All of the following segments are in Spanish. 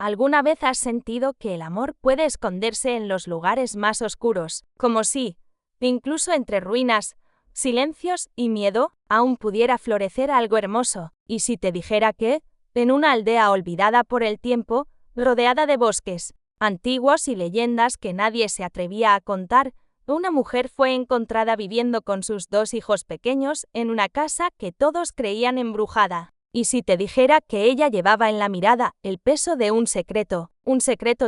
¿Alguna vez has sentido que el amor puede esconderse en los lugares más oscuros, como si, incluso entre ruinas, silencios y miedo, aún pudiera florecer algo hermoso? ¿Y si te dijera que, en una aldea olvidada por el tiempo, rodeada de bosques antiguos y leyendas que nadie se atrevía a contar, una mujer fue encontrada viviendo con sus 2 hijos pequeños en una casa que todos creían embrujada? ¿Y si te dijera que ella llevaba en la mirada el peso de un secreto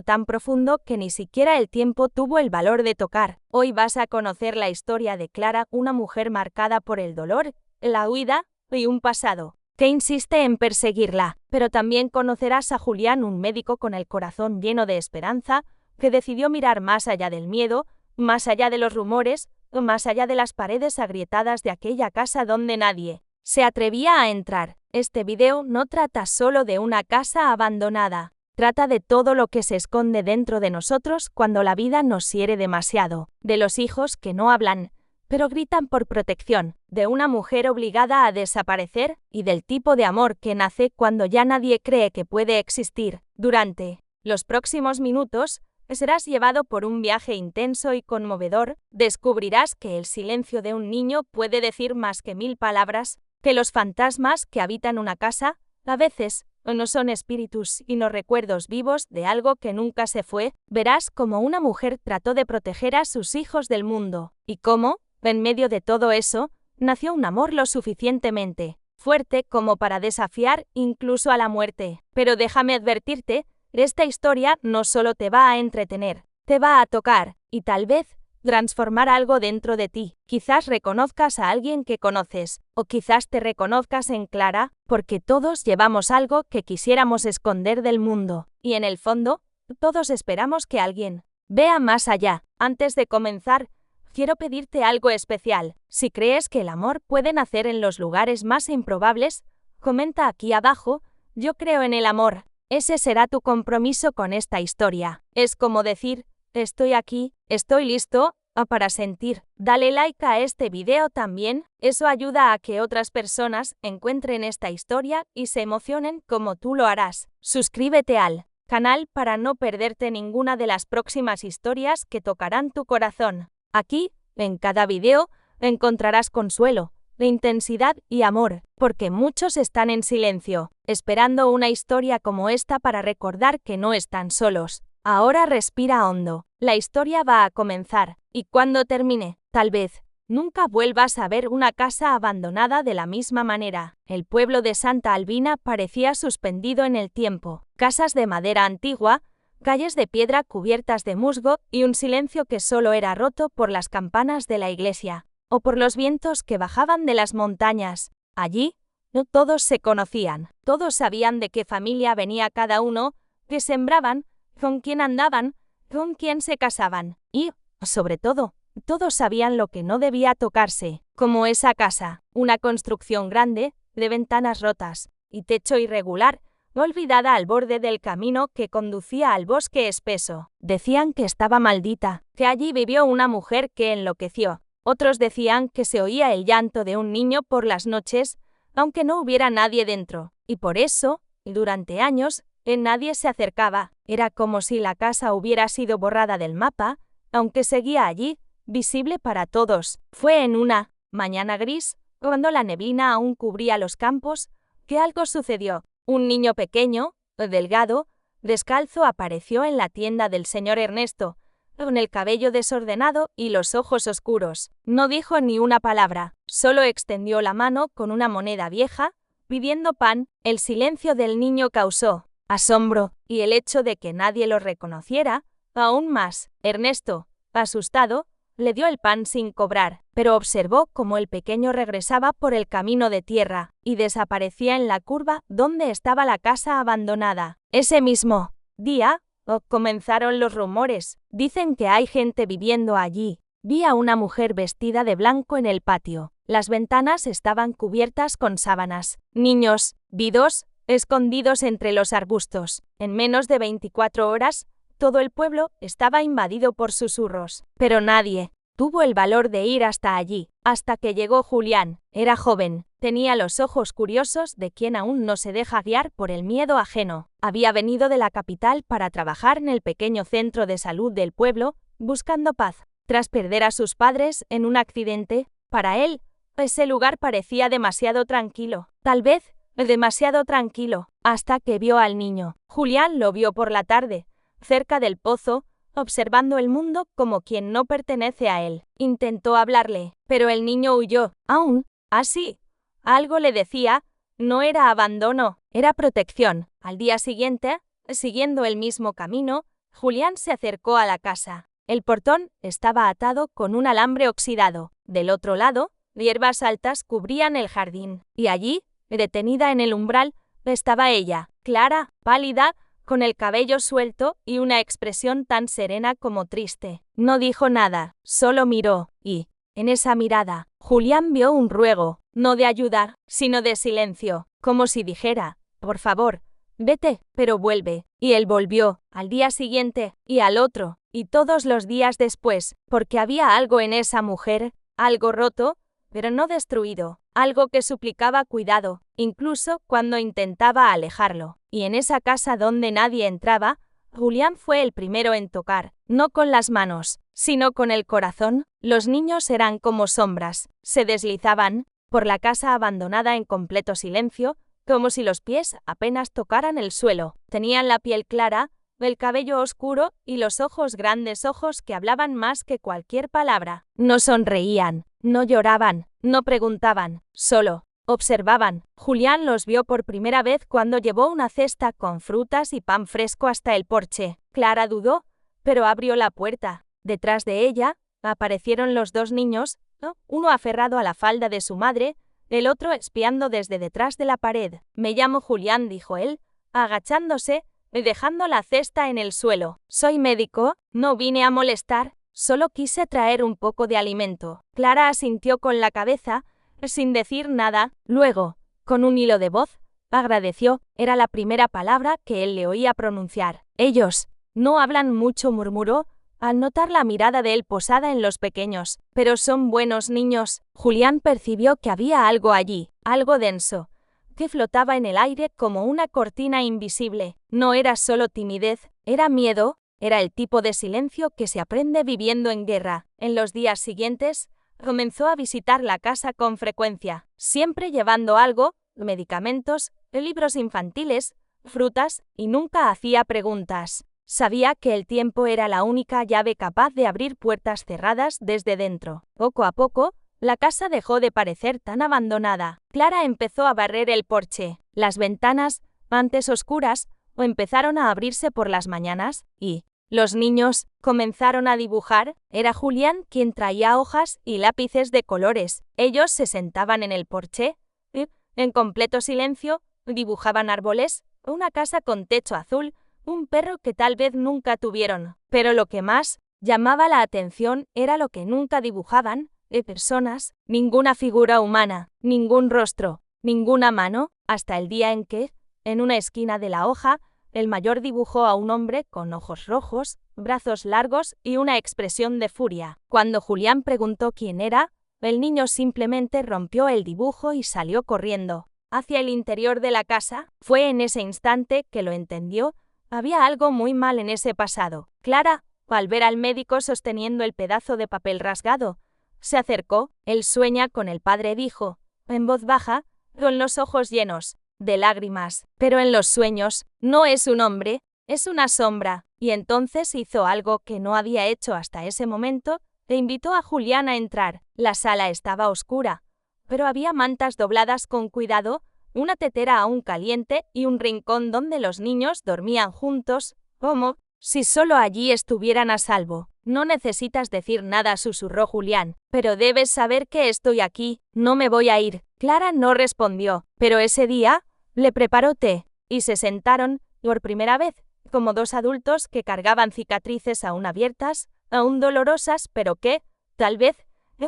tan profundo que ni siquiera el tiempo tuvo el valor de tocar? Hoy vas a conocer la historia de Clara, una mujer marcada por el dolor, la huida y un pasado que insiste en perseguirla. Pero también conocerás a Julián, un médico con el corazón lleno de esperanza, que decidió mirar más allá del miedo, más allá de los rumores, más allá de las paredes agrietadas de aquella casa donde nadie se atrevía a entrar. Este video no trata solo de una casa abandonada. Trata de todo lo que se esconde dentro de nosotros cuando la vida nos hiere demasiado. De los hijos que no hablan, pero gritan por protección. De una mujer obligada a desaparecer y del tipo de amor que nace cuando ya nadie cree que puede existir. Durante los próximos minutos, serás llevado por un viaje intenso y conmovedor. Descubrirás que el silencio de un niño puede decir más que 1000 palabras, que los fantasmas que habitan una casa, a veces, no son espíritus sino recuerdos vivos de algo que nunca se fue. Verás cómo una mujer trató de proteger a sus hijos del mundo, y cómo, en medio de todo eso, nació un amor lo suficientemente fuerte como para desafiar incluso a la muerte. Pero déjame advertirte, esta historia no solo te va a entretener, te va a tocar, y tal vez transformar algo dentro de ti. Quizás reconozcas a alguien que conoces, o quizás te reconozcas en Clara, porque todos llevamos algo que quisiéramos esconder del mundo, y en el fondo, todos esperamos que alguien vea más allá. Antes de comenzar, quiero pedirte algo especial. Si crees que el amor puede nacer en los lugares más improbables, comenta aquí abajo: yo creo en el amor. Ese será tu compromiso con esta historia. Es como decir: estoy aquí, estoy listo para sentir. Dale like a este video también, eso ayuda a que otras personas encuentren esta historia y se emocionen como tú lo harás. Suscríbete al canal para no perderte ninguna de las próximas historias que tocarán tu corazón. Aquí, en cada video, encontrarás consuelo, intensidad y amor, porque muchos están en silencio, esperando una historia como esta para recordar que no están solos. Ahora respira hondo, la historia va a comenzar, y cuando termine, tal vez, nunca vuelvas a ver una casa abandonada de la misma manera. El pueblo de Santa Albina parecía suspendido en el tiempo. Casas de madera antigua, calles de piedra cubiertas de musgo y un silencio que solo era roto por las campanas de la iglesia, o por los vientos que bajaban de las montañas. Allí, no todos se conocían, todos sabían de qué familia venía cada uno, qué sembraban, con quién andaban, con quién se casaban, y, sobre todo, todos sabían lo que no debía tocarse, como esa casa, una construcción grande, de ventanas rotas y techo irregular, olvidada al borde del camino que conducía al bosque espeso. Decían que estaba maldita, que allí vivió una mujer que enloqueció. Otros decían que se oía el llanto de un niño por las noches, aunque no hubiera nadie dentro, y por eso, durante años, nadie se acercaba. Era como si la casa hubiera sido borrada del mapa, aunque seguía allí, visible para todos. Fue en una mañana gris, cuando la neblina aún cubría los campos, que algo sucedió. Un niño pequeño, delgado, descalzo apareció en la tienda del señor Ernesto, con el cabello desordenado y los ojos oscuros. No dijo ni una palabra, solo extendió la mano con una moneda vieja, pidiendo pan. El silencio del niño causó asombro, y el hecho de que nadie lo reconociera, aún más. Ernesto, asustado, le dio el pan sin cobrar, pero observó cómo el pequeño regresaba por el camino de tierra y desaparecía en la curva donde estaba la casa abandonada. Ese mismo día, comenzaron los rumores. Dicen que hay gente viviendo allí. Vi a una mujer vestida de blanco en el patio. Las ventanas estaban cubiertas con sábanas. Niños, vi 2, escondidos entre los arbustos. En menos de 24 horas, todo el pueblo estaba invadido por susurros. Pero nadie tuvo el valor de ir hasta allí, hasta que llegó Julián. Era joven, tenía los ojos curiosos de quien aún no se deja guiar por el miedo ajeno. Había venido de la capital para trabajar en el pequeño centro de salud del pueblo, buscando paz. Tras perder a sus padres en un accidente, para él, ese lugar parecía demasiado tranquilo. Tal vez, demasiado tranquilo, hasta que vio al niño. Julián lo vio por la tarde, cerca del pozo, observando el mundo como quien no pertenece a él. Intentó hablarle, pero el niño huyó. Aún así, algo le decía, no era abandono, era protección. Al día siguiente, siguiendo el mismo camino, Julián se acercó a la casa. El portón estaba atado con un alambre oxidado. Del otro lado, hierbas altas cubrían el jardín. Y allí, detenida en el umbral, estaba ella, clara, pálida, con el cabello suelto y una expresión tan serena como triste. No dijo nada, solo miró, y, en esa mirada, Julián vio un ruego, no de ayuda, sino de silencio, como si dijera, por favor, vete, pero vuelve. Y él volvió, al día siguiente, y al otro, y todos los días después, porque había algo en esa mujer, algo roto, pero no destruido, algo que suplicaba cuidado, incluso cuando intentaba alejarlo. Y en esa casa donde nadie entraba, Julián fue el primero en tocar, no con las manos, sino con el corazón. Los niños eran como sombras, se deslizaban por la casa abandonada en completo silencio, como si los pies apenas tocaran el suelo. Tenían la piel clara, el cabello oscuro y los ojos grandes, ojos que hablaban más que cualquier palabra. No sonreían, no lloraban, no preguntaban, solo observaban. Julián los vio por primera vez cuando llevó una cesta con frutas y pan fresco hasta el porche. Clara dudó, pero abrió la puerta. Detrás de ella, aparecieron los dos niños, uno aferrado a la falda de su madre, el otro espiando desde detrás de la pared. Me llamo Julián, dijo él, agachándose, dejando la cesta en el suelo. Soy médico, no vine a molestar, solo quise traer un poco de alimento. Clara asintió con la cabeza, sin decir nada. Luego, con un hilo de voz, agradeció. Era la primera palabra que él le oía pronunciar. Ellos no hablan mucho, murmuró, al notar la mirada de él posada en los pequeños. Pero son buenos niños. Julián percibió que había algo allí, algo denso, que flotaba en el aire como una cortina invisible. No era solo timidez, era miedo, era el tipo de silencio que se aprende viviendo en guerra. En los días siguientes, comenzó a visitar la casa con frecuencia, siempre llevando algo, medicamentos, libros infantiles, frutas, y nunca hacía preguntas. Sabía que el tiempo era la única llave capaz de abrir puertas cerradas desde dentro. Poco a poco, la casa dejó de parecer tan abandonada. Clara empezó a barrer el porche. Las ventanas, antes oscuras, empezaron a abrirse por las mañanas, y los niños comenzaron a dibujar. Era Julián quien traía hojas y lápices de colores. Ellos se sentaban en el porche y, en completo silencio, dibujaban árboles, una casa con techo azul, un perro que tal vez nunca tuvieron. Pero lo que más llamaba la atención era lo que nunca dibujaban, personas, ninguna figura humana, ningún rostro, ninguna mano, hasta el día en que, en una esquina de la hoja, el mayor dibujó a un hombre con ojos rojos, brazos largos y una expresión de furia. Cuando Julián preguntó quién era, el niño simplemente rompió el dibujo y salió corriendo hacia el interior de la casa. Fue en ese instante que lo entendió. Había algo muy mal en ese pasado. Clara, al ver al médico sosteniendo el pedazo de papel rasgado, se acercó. Él sueña con el padre, dijo, en voz baja, con los ojos llenos de lágrimas. Pero en los sueños, no es un hombre, es una sombra. Y entonces hizo algo que no había hecho hasta ese momento, e invitó a Julián a entrar. La sala estaba oscura, pero había mantas dobladas con cuidado, una tetera aún caliente y un rincón donde los niños dormían juntos, como si solo allí estuvieran a salvo. No necesitas decir nada, susurró Julián, pero debes saber que estoy aquí, no me voy a ir. Clara no respondió, pero ese día le preparó té, y se sentaron, por primera vez, como dos adultos que cargaban cicatrices aún abiertas, aún dolorosas, pero que, tal vez,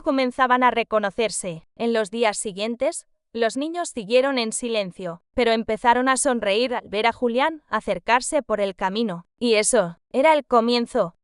comenzaban a reconocerse. En los días siguientes, los niños siguieron en silencio, pero empezaron a sonreír al ver a Julián acercarse por el camino. Y eso era el comienzo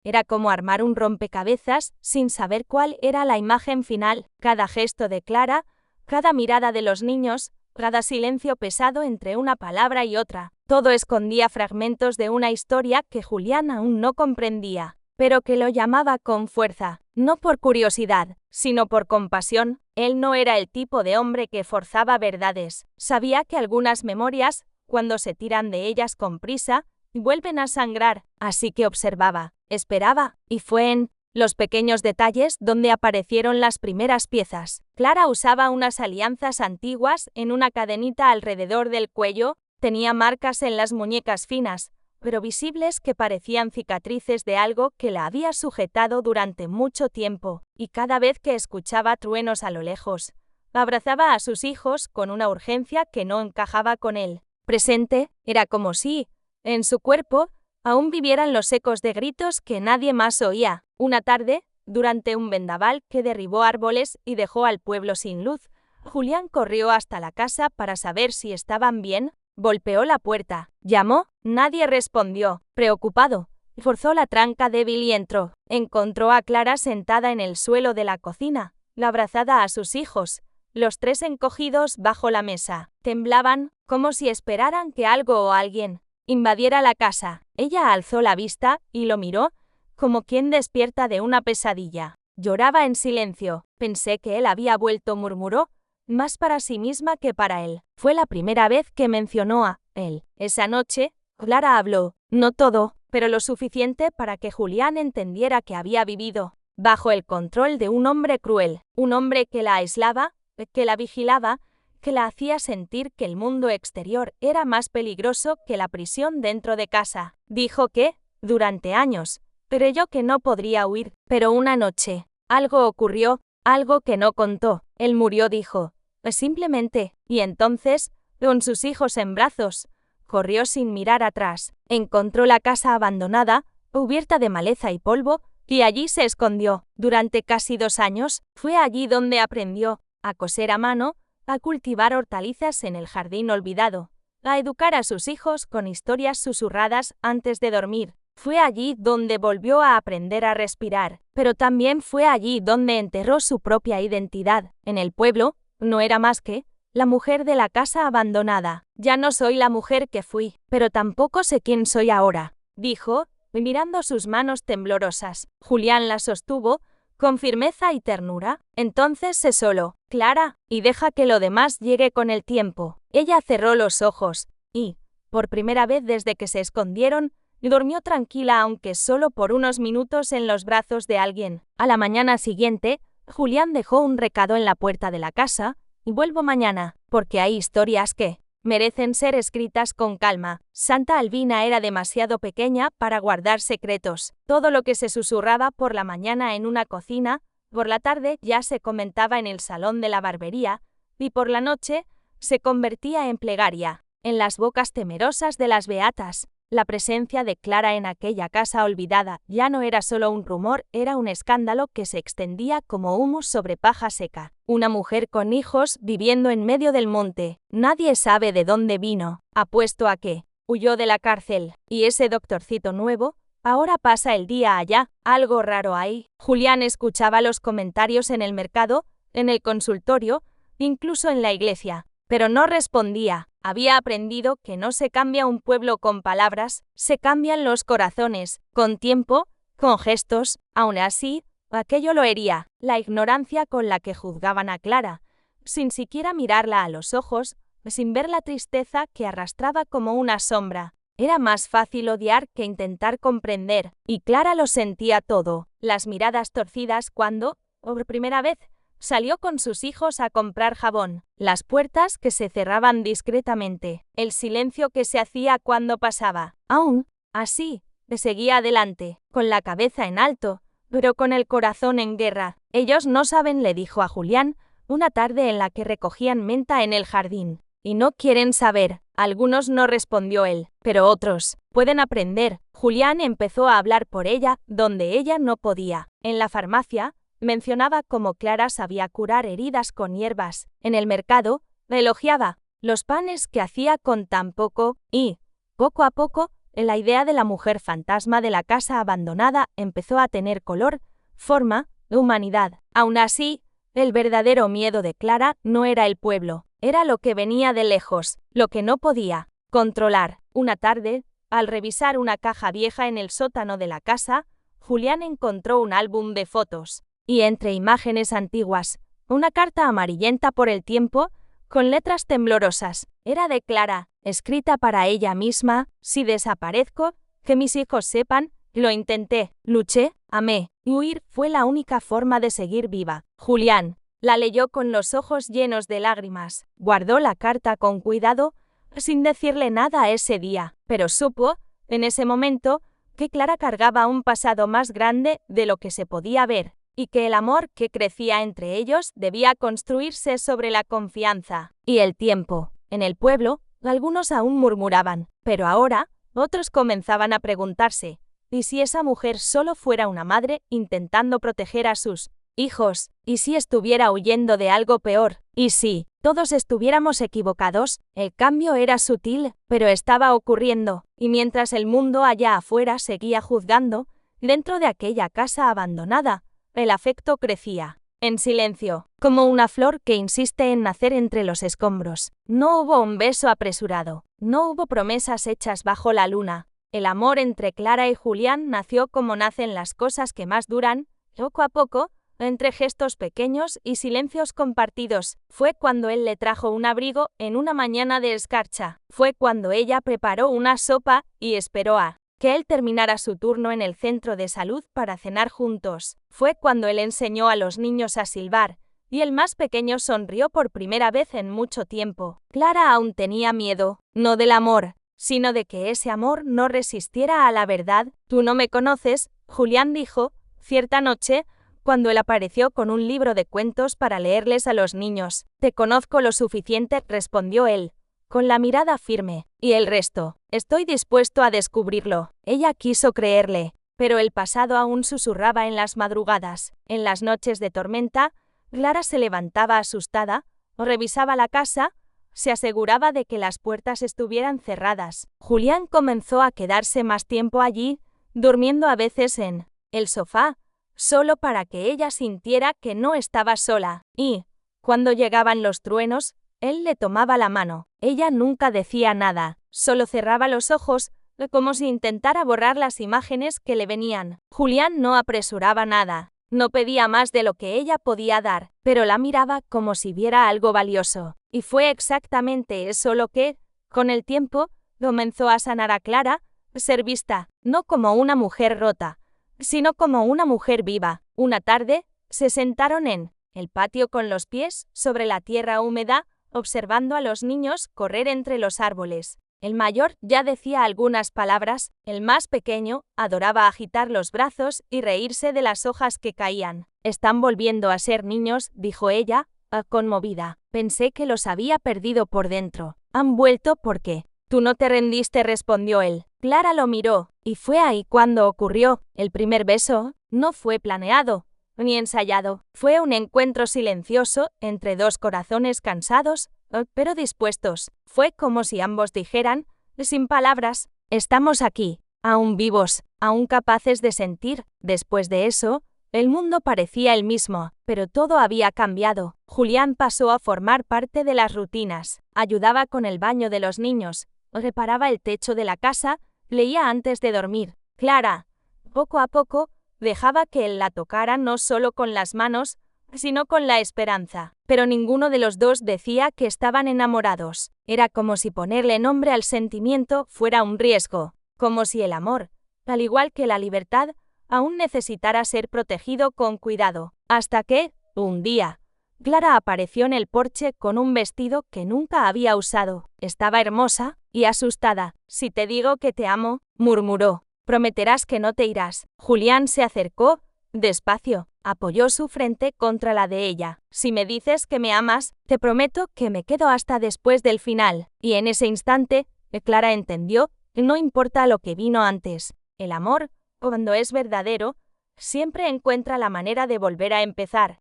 Era como armar un rompecabezas sin saber cuál era la imagen final. Cada gesto de Clara, cada mirada de los niños, cada silencio pesado entre una palabra y otra, todo escondía fragmentos de una historia que Julián aún no comprendía, pero que lo llamaba con fuerza, no por curiosidad, sino por compasión. Él no era el tipo de hombre que forzaba verdades. Sabía que algunas memorias, cuando se tiran de ellas con prisa, vuelven a sangrar, así que observaba, esperaba, y fue en los pequeños detalles donde aparecieron las primeras piezas. Clara usaba unas alianzas antiguas en una cadenita alrededor del cuello, tenía marcas en las muñecas finas, pero visibles que parecían cicatrices de algo que la había sujetado durante mucho tiempo, y cada vez que escuchaba truenos a lo lejos, abrazaba a sus hijos con una urgencia que no encajaba con él. Presente, era como si, en su cuerpo, aún vivieran los ecos de gritos que nadie más oía. Una tarde, durante un vendaval que derribó árboles y dejó al pueblo sin luz, Julián corrió hasta la casa para saber si estaban bien, golpeó la puerta, llamó, nadie respondió, preocupado, forzó la tranca débil y entró. Encontró a Clara sentada en el suelo de la cocina, abrazada a sus hijos, los tres encogidos bajo la mesa. Temblaban, como si esperaran que algo o alguien invadiera la casa. Ella alzó la vista y lo miró, como quien despierta de una pesadilla. Lloraba en silencio. Pensé que él había vuelto, murmuró, más para sí misma que para él. Fue la primera vez que mencionó a él. Esa noche, Clara habló, no todo, pero lo suficiente para que Julián entendiera que había vivido bajo el control de un hombre cruel, un hombre que la aislaba, que la vigilaba, que la hacía sentir que el mundo exterior era más peligroso que la prisión dentro de casa. Dijo que, durante años, creyó que no podría huir, pero una noche, algo ocurrió, algo que no contó. Él murió, dijo, simplemente, y entonces, con sus hijos en brazos, corrió sin mirar atrás. Encontró la casa abandonada, cubierta de maleza y polvo, y allí se escondió. Durante casi 2 años, fue allí donde aprendió a coser a mano, a cultivar hortalizas en el jardín olvidado, a educar a sus hijos con historias susurradas antes de dormir. Fue allí donde volvió a aprender a respirar, pero también fue allí donde enterró su propia identidad. En el pueblo, no era más que la mujer de la casa abandonada. Ya no soy la mujer que fui, pero tampoco sé quién soy ahora, dijo, mirando sus manos temblorosas. Julián la sostuvo con firmeza y ternura. Entonces sé solo, Clara, y deja que lo demás llegue con el tiempo. Ella cerró los ojos y, por primera vez desde que se escondieron, durmió tranquila aunque solo por unos minutos en los brazos de alguien. A la mañana siguiente, Julián dejó un recado en la puerta de la casa, vuelvo mañana, porque hay historias que merecen ser escritas con calma. Santa Albina era demasiado pequeña para guardar secretos. Todo lo que se susurraba por la mañana en una cocina, por la tarde ya se comentaba en el salón de la barbería, y por la noche se convertía en plegaria. En las bocas temerosas de las beatas, la presencia de Clara en aquella casa olvidada ya no era solo un rumor, era un escándalo que se extendía como humus sobre paja seca. Una mujer con hijos viviendo en medio del monte. Nadie sabe de dónde vino. Apuesto a que huyó de la cárcel. Y ese doctorcito nuevo, ahora pasa el día allá. Algo raro hay. Julián escuchaba los comentarios en el mercado, en el consultorio, incluso en la iglesia. Pero no respondía. Había aprendido que no se cambia un pueblo con palabras, se cambian los corazones, con tiempo, con gestos. Aún así, aquello lo hería, la ignorancia con la que juzgaban a Clara, sin siquiera mirarla a los ojos, sin ver la tristeza que arrastraba como una sombra. Era más fácil odiar que intentar comprender, y Clara lo sentía todo. Las miradas torcidas cuando, por primera vez, salió con sus hijos a comprar jabón, las puertas que se cerraban discretamente, el silencio que se hacía cuando pasaba. Aún así, seguía adelante, con la cabeza en alto, pero con el corazón en guerra. Ellos no saben, le dijo a Julián, una tarde en la que recogían menta en el jardín. Y no quieren saber. Algunos, no respondió él, pero otros pueden aprender. Julián empezó a hablar por ella, donde ella no podía. En la farmacia, mencionaba cómo Clara sabía curar heridas con hierbas. En el mercado, elogiaba los panes que hacía con tan poco y, poco a poco, la idea de la mujer fantasma de la casa abandonada empezó a tener color, forma, humanidad. Aún así, el verdadero miedo de Clara no era el pueblo, era lo que venía de lejos, lo que no podía controlar. Una tarde, al revisar una caja vieja en el sótano de la casa, Julián encontró un álbum de fotos, y entre imágenes antiguas, una carta amarillenta por el tiempo, con letras temblorosas. Era de Clara, escrita para ella misma: si desaparezco, que mis hijos sepan, lo intenté, luché, amé. Huir fue la única forma de seguir viva. Julián la leyó con los ojos llenos de lágrimas. Guardó la carta con cuidado, sin decirle nada ese día, pero supo, en ese momento, que Clara cargaba un pasado más grande de lo que se podía ver, y que el amor que crecía entre ellos debía construirse sobre la confianza y el tiempo. En el pueblo, algunos aún murmuraban, pero ahora, otros comenzaban a preguntarse, ¿y si esa mujer solo fuera una madre intentando proteger a sus hijos? ¿Y si estuviera huyendo de algo peor? ¿Y si todos estuviéramos equivocados? El cambio era sutil, pero estaba ocurriendo, y mientras el mundo allá afuera seguía juzgando, dentro de aquella casa abandonada, el afecto crecía, en silencio, como una flor que insiste en nacer entre los escombros. No hubo un beso apresurado, no hubo promesas hechas bajo la luna. El amor entre Clara y Julián nació como nacen las cosas que más duran, poco a poco, entre gestos pequeños y silencios compartidos. Fue cuando él le trajo un abrigo en una mañana de escarcha. Fue cuando ella preparó una sopa y esperó a que él terminara su turno en el centro de salud para cenar juntos. Fue cuando él enseñó a los niños a silbar, y el más pequeño sonrió por primera vez en mucho tiempo. Clara aún tenía miedo, no del amor, sino de que ese amor no resistiera a la verdad. «Tú no me conoces», Julián dijo, cierta noche, cuando él apareció con un libro de cuentos para leerles a los niños. «Te conozco lo suficiente», respondió él, con la mirada firme, «y el resto, estoy dispuesto a descubrirlo». Ella quiso creerle, pero el pasado aún susurraba en las madrugadas. En las noches de tormenta, Clara se levantaba asustada, revisaba la casa, se aseguraba de que las puertas estuvieran cerradas. Julián comenzó a quedarse más tiempo allí, durmiendo a veces en el sofá, solo para que ella sintiera que no estaba sola. Y, cuando llegaban los truenos, él le tomaba la mano. Ella nunca decía nada, solo cerraba los ojos, como si intentara borrar las imágenes que le venían. Julián no apresuraba nada, no pedía más de lo que ella podía dar, pero la miraba como si viera algo valioso. Y fue exactamente eso lo que, con el tiempo, comenzó a sanar a Clara, ser vista, no como una mujer rota, sino como una mujer viva. Una tarde, se sentaron en el patio con los pies sobre la tierra húmeda, observando a los niños correr entre los árboles. El mayor ya decía algunas palabras, el más pequeño adoraba agitar los brazos y reírse de las hojas que caían. «Están volviendo a ser niños», dijo ella, conmovida. «Pensé que los había perdido por dentro. Han vuelto porque tú no te rendiste», respondió él. Clara lo miró, y fue ahí cuando ocurrió. El primer beso no fue planeado ni ensayado. Fue un encuentro silencioso entre dos corazones cansados, pero dispuestos. Fue como si ambos dijeran, sin palabras, «Estamos aquí, aún vivos, aún capaces de sentir». Después de eso, el mundo parecía el mismo, pero todo había cambiado. Julián pasó a formar parte de las rutinas. Ayudaba con el baño de los niños, reparaba el techo de la casa, leía antes de dormir. Clara, poco a poco, dejaba que él la tocara no solo con las manos, sino con la esperanza. Pero ninguno de los dos decía que estaban enamorados. Era como si ponerle nombre al sentimiento fuera un riesgo, como si el amor, al igual que la libertad, aún necesitara ser protegido con cuidado. Hasta que, un día, Clara apareció en el porche con un vestido que nunca había usado. Estaba hermosa y asustada. «Si te digo que te amo», murmuró, «prometerás que no te irás». Julián se acercó, despacio, apoyó su frente contra la de ella. «Si me dices que me amas, te prometo que me quedo hasta después del final». Y en ese instante, Clara entendió, no importa lo que vino antes. El amor, cuando es verdadero, siempre encuentra la manera de volver a empezar.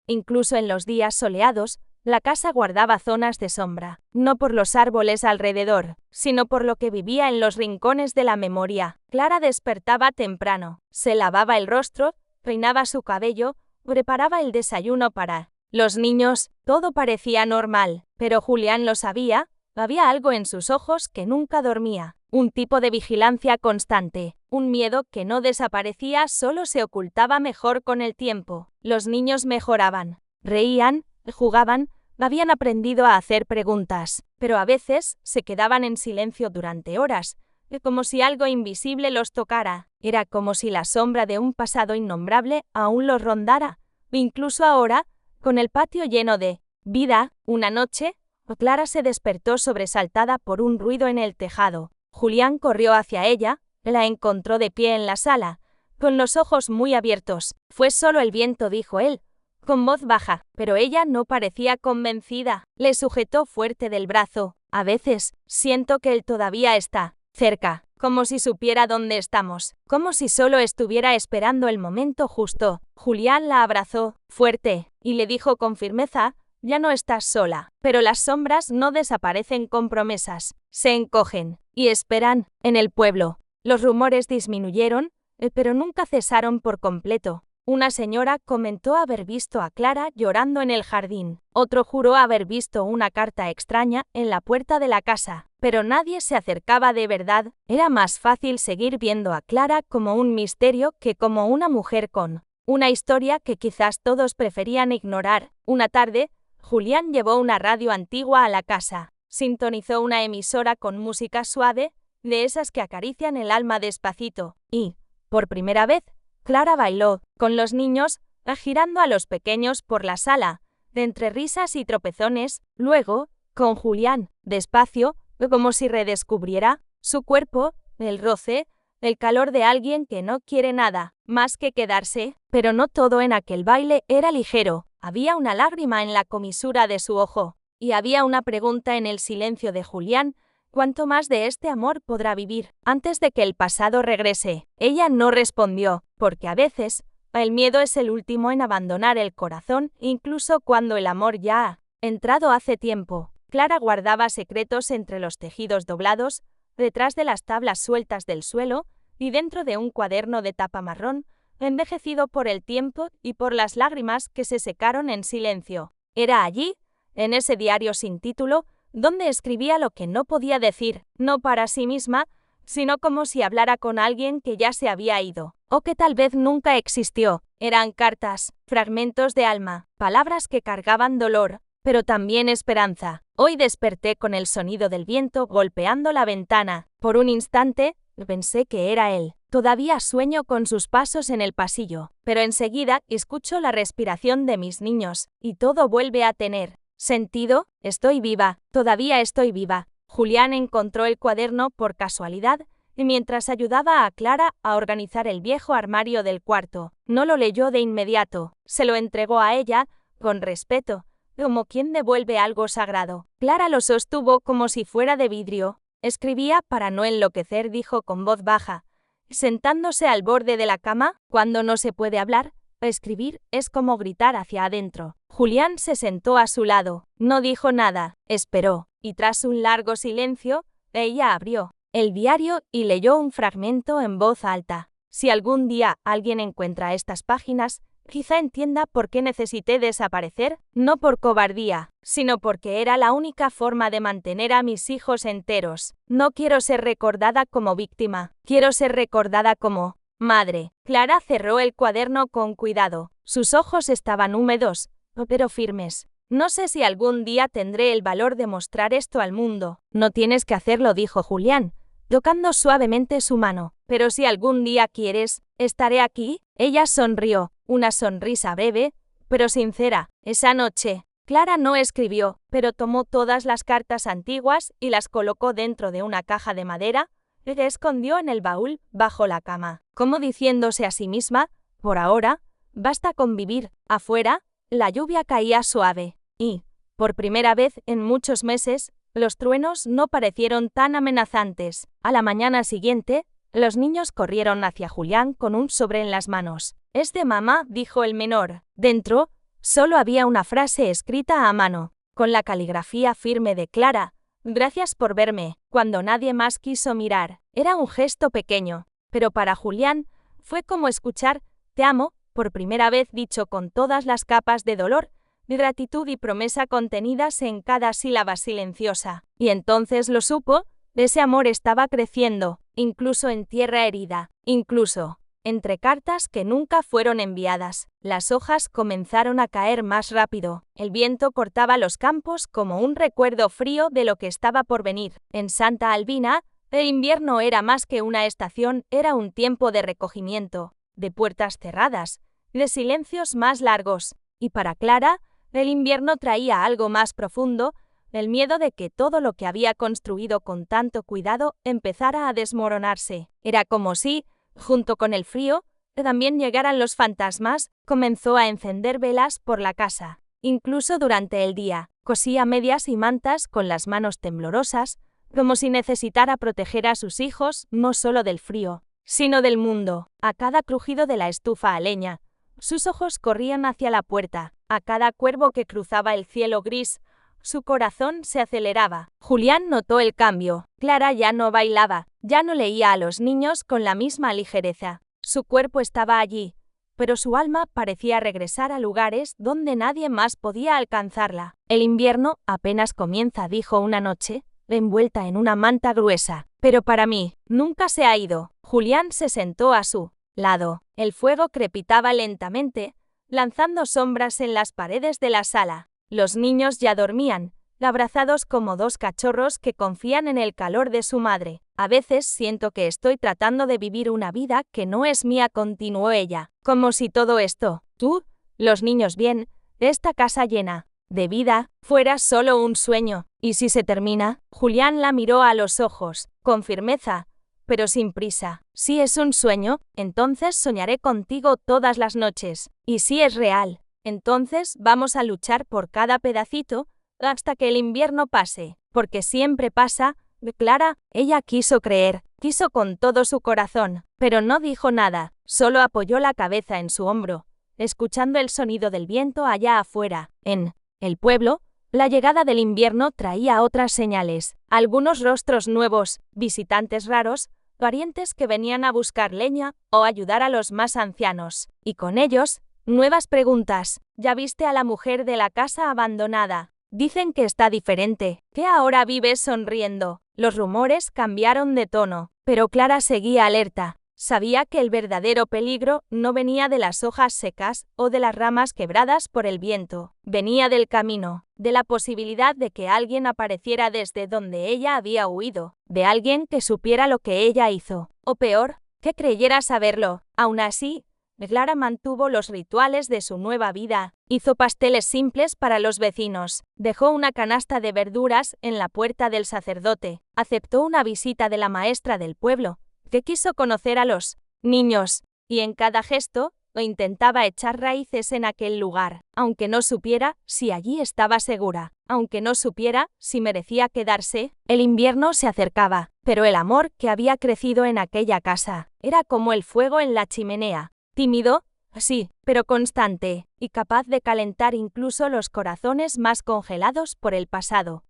Incluso en los días soleados, La casa guardaba zonas de sombra, no por los árboles alrededor, sino por lo que vivía en los rincones de la memoria. Clara despertaba temprano, se lavaba el rostro, peinaba su cabello, preparaba el desayuno para los niños. Todo parecía normal, pero Julián lo sabía, había algo en sus ojos que nunca dormía, un tipo de vigilancia constante, un miedo que no desaparecía, solo se ocultaba mejor con el tiempo. Los niños mejoraban, reían, jugaban, habían aprendido a hacer preguntas, pero a veces se quedaban en silencio durante horas, como si algo invisible los tocara. Era como si la sombra de un pasado innombrable aún los rondara. Incluso ahora, con el patio lleno de vida, una noche, Clara se despertó sobresaltada por un ruido en el tejado. Julián corrió hacia ella, la encontró de pie en la sala, con los ojos muy abiertos. Fue solo el viento, dijo él, con voz baja, pero ella no parecía convencida. Le sujetó fuerte del brazo. A veces, siento que él todavía está cerca, como si supiera dónde estamos, como si solo estuviera esperando el momento justo. Julián la abrazó fuerte y le dijo con firmeza: ya no estás sola, pero las sombras no desaparecen con promesas, se encogen y esperan. En el pueblo, los rumores disminuyeron, pero nunca cesaron por completo. Una señora comentó haber visto a Clara llorando en el jardín. Otro juró haber visto una carta extraña en la puerta de la casa, pero nadie se acercaba de verdad. Era más fácil seguir viendo a Clara como un misterio que como una mujer con una historia que quizás todos preferían ignorar. Una tarde, Julián llevó una radio antigua a la casa. Sintonizó una emisora con música suave, de esas que acarician el alma despacito, y, por primera vez, Clara bailó, con los niños, girando a los pequeños por la sala, de entre risas y tropezones. Luego, con Julián, despacio, como si redescubriera su cuerpo, el roce, el calor de alguien que no quiere nada más que quedarse. Pero no todo en aquel baile era ligero. Había una lágrima en la comisura de su ojo, y había una pregunta en el silencio de Julián: ¿cuánto más de este amor podrá vivir antes de que el pasado regrese? Ella no respondió, porque a veces el miedo es el último en abandonar el corazón, incluso cuando el amor ya ha entrado hace tiempo. Clara guardaba secretos entre los tejidos doblados, detrás de las tablas sueltas del suelo y dentro de un cuaderno de tapa marrón, envejecido por el tiempo y por las lágrimas que se secaron en silencio. Era allí, en ese diario sin título, donde escribía lo que no podía decir, no para sí misma, sino como si hablara con alguien que ya se había ido, o que tal vez nunca existió. Eran cartas, fragmentos de alma, palabras que cargaban dolor, pero también esperanza. Hoy desperté con el sonido del viento golpeando la ventana. Por un instante, pensé que era él. Todavía sueño con sus pasos en el pasillo, pero enseguida escucho la respiración de mis niños, y todo vuelve a tener sentido. Estoy viva, todavía estoy viva. Julián encontró el cuaderno por casualidad, y mientras ayudaba a Clara a organizar el viejo armario del cuarto, no lo leyó de inmediato, se lo entregó a ella, con respeto, como quien devuelve algo sagrado. Clara lo sostuvo como si fuera de vidrio. Escribía para no enloquecer, dijo con voz baja, sentándose al borde de la cama. Cuando no se puede hablar, escribir es como gritar hacia adentro. Julián se sentó a su lado, no dijo nada, esperó, y tras un largo silencio, ella abrió el diario y leyó un fragmento en voz alta. Si algún día alguien encuentra estas páginas, quizá entienda por qué necesité desaparecer, no por cobardía, sino porque era la única forma de mantener a mis hijos enteros. No quiero ser recordada como víctima, quiero ser recordada como madre. Clara cerró el cuaderno con cuidado. Sus ojos estaban húmedos, pero firmes. No sé si algún día tendré el valor de mostrar esto al mundo. No tienes que hacerlo, dijo Julián, tocando suavemente su mano. Pero si algún día quieres, estaré aquí. Ella sonrió, una sonrisa breve, pero sincera. Esa noche, Clara no escribió, pero tomó todas las cartas antiguas y las colocó dentro de una caja de madera, que escondió en el baúl bajo la cama, como diciéndose a sí misma: por ahora, basta con vivir. Afuera, la lluvia caía suave, y, por primera vez en muchos meses, los truenos no parecieron tan amenazantes. A la mañana siguiente, los niños corrieron hacia Julián con un sobre en las manos. «Es de mamá», dijo el menor. Dentro, solo había una frase escrita a mano: con la caligrafía firme de Clara. Gracias por verme, cuando nadie más quiso mirar. Era un gesto pequeño, pero para Julián fue como escuchar «te amo», por primera vez dicho con todas las capas de dolor, gratitud y promesa contenidas en cada sílaba silenciosa. Y entonces lo supo, ese amor estaba creciendo, incluso en tierra herida, incluso entre cartas que nunca fueron enviadas. Las hojas comenzaron a caer más rápido. El viento cortaba los campos como un recuerdo frío de lo que estaba por venir. En Santa Albina, el invierno era más que una estación, era un tiempo de recogimiento, de puertas cerradas, de silencios más largos. Y para Clara, el invierno traía algo más profundo, el miedo de que todo lo que había construido con tanto cuidado empezara a desmoronarse. Era como si, junto con el frío, también llegaran los fantasmas. Comenzó a encender velas por la casa. Incluso durante el día, cosía medias y mantas con las manos temblorosas, como si necesitara proteger a sus hijos no solo del frío, sino del mundo. A cada crujido de la estufa a leña, sus ojos corrían hacia la puerta. A cada cuervo que cruzaba el cielo gris, su corazón se aceleraba. Julián notó el cambio. Clara ya no bailaba, ya no leía a los niños con la misma ligereza. Su cuerpo estaba allí, pero su alma parecía regresar a lugares donde nadie más podía alcanzarla. El invierno apenas comienza, dijo una noche, envuelta en una manta gruesa. Pero para mí, nunca se ha ido. Julián se sentó a su lado. El fuego crepitaba lentamente, lanzando sombras en las paredes de la sala. Los niños ya dormían, abrazados como dos cachorros que confían en el calor de su madre. A veces siento que estoy tratando de vivir una vida que no es mía, continuó ella. Como si todo esto, tú, los niños bien, esta casa llena de vida, fuera solo un sueño. ¿Y si se termina? Julián la miró a los ojos, con firmeza, pero sin prisa. Si es un sueño, entonces soñaré contigo todas las noches. Y si es real, entonces vamos a luchar por cada pedacito hasta que el invierno pase, porque siempre pasa. Clara, ella quiso creer, quiso con todo su corazón, pero no dijo nada, solo apoyó la cabeza en su hombro, escuchando el sonido del viento allá afuera. En el pueblo, la llegada del invierno traía otras señales, algunos rostros nuevos, visitantes raros, parientes que venían a buscar leña o ayudar a los más ancianos, y con ellos, nuevas preguntas. ¿Ya viste a la mujer de la casa abandonada? Dicen que está diferente, que ahora vive sonriendo. Los rumores cambiaron de tono, pero Clara seguía alerta. Sabía que el verdadero peligro no venía de las hojas secas o de las ramas quebradas por el viento. Venía del camino, de la posibilidad de que alguien apareciera desde donde ella había huido, de alguien que supiera lo que ella hizo, o peor, que creyera saberlo. Aún así, Clara mantuvo los rituales de su nueva vida, hizo pasteles simples para los vecinos, dejó una canasta de verduras en la puerta del sacerdote, aceptó una visita de la maestra del pueblo, que quiso conocer a los niños, y en cada gesto intentaba echar raíces en aquel lugar, aunque no supiera si allí estaba segura, aunque no supiera si merecía quedarse. El invierno se acercaba, pero el amor que había crecido en aquella casa era como el fuego en la chimenea. Tímido, sí, pero constante, y capaz de calentar incluso los corazones más congelados por el pasado.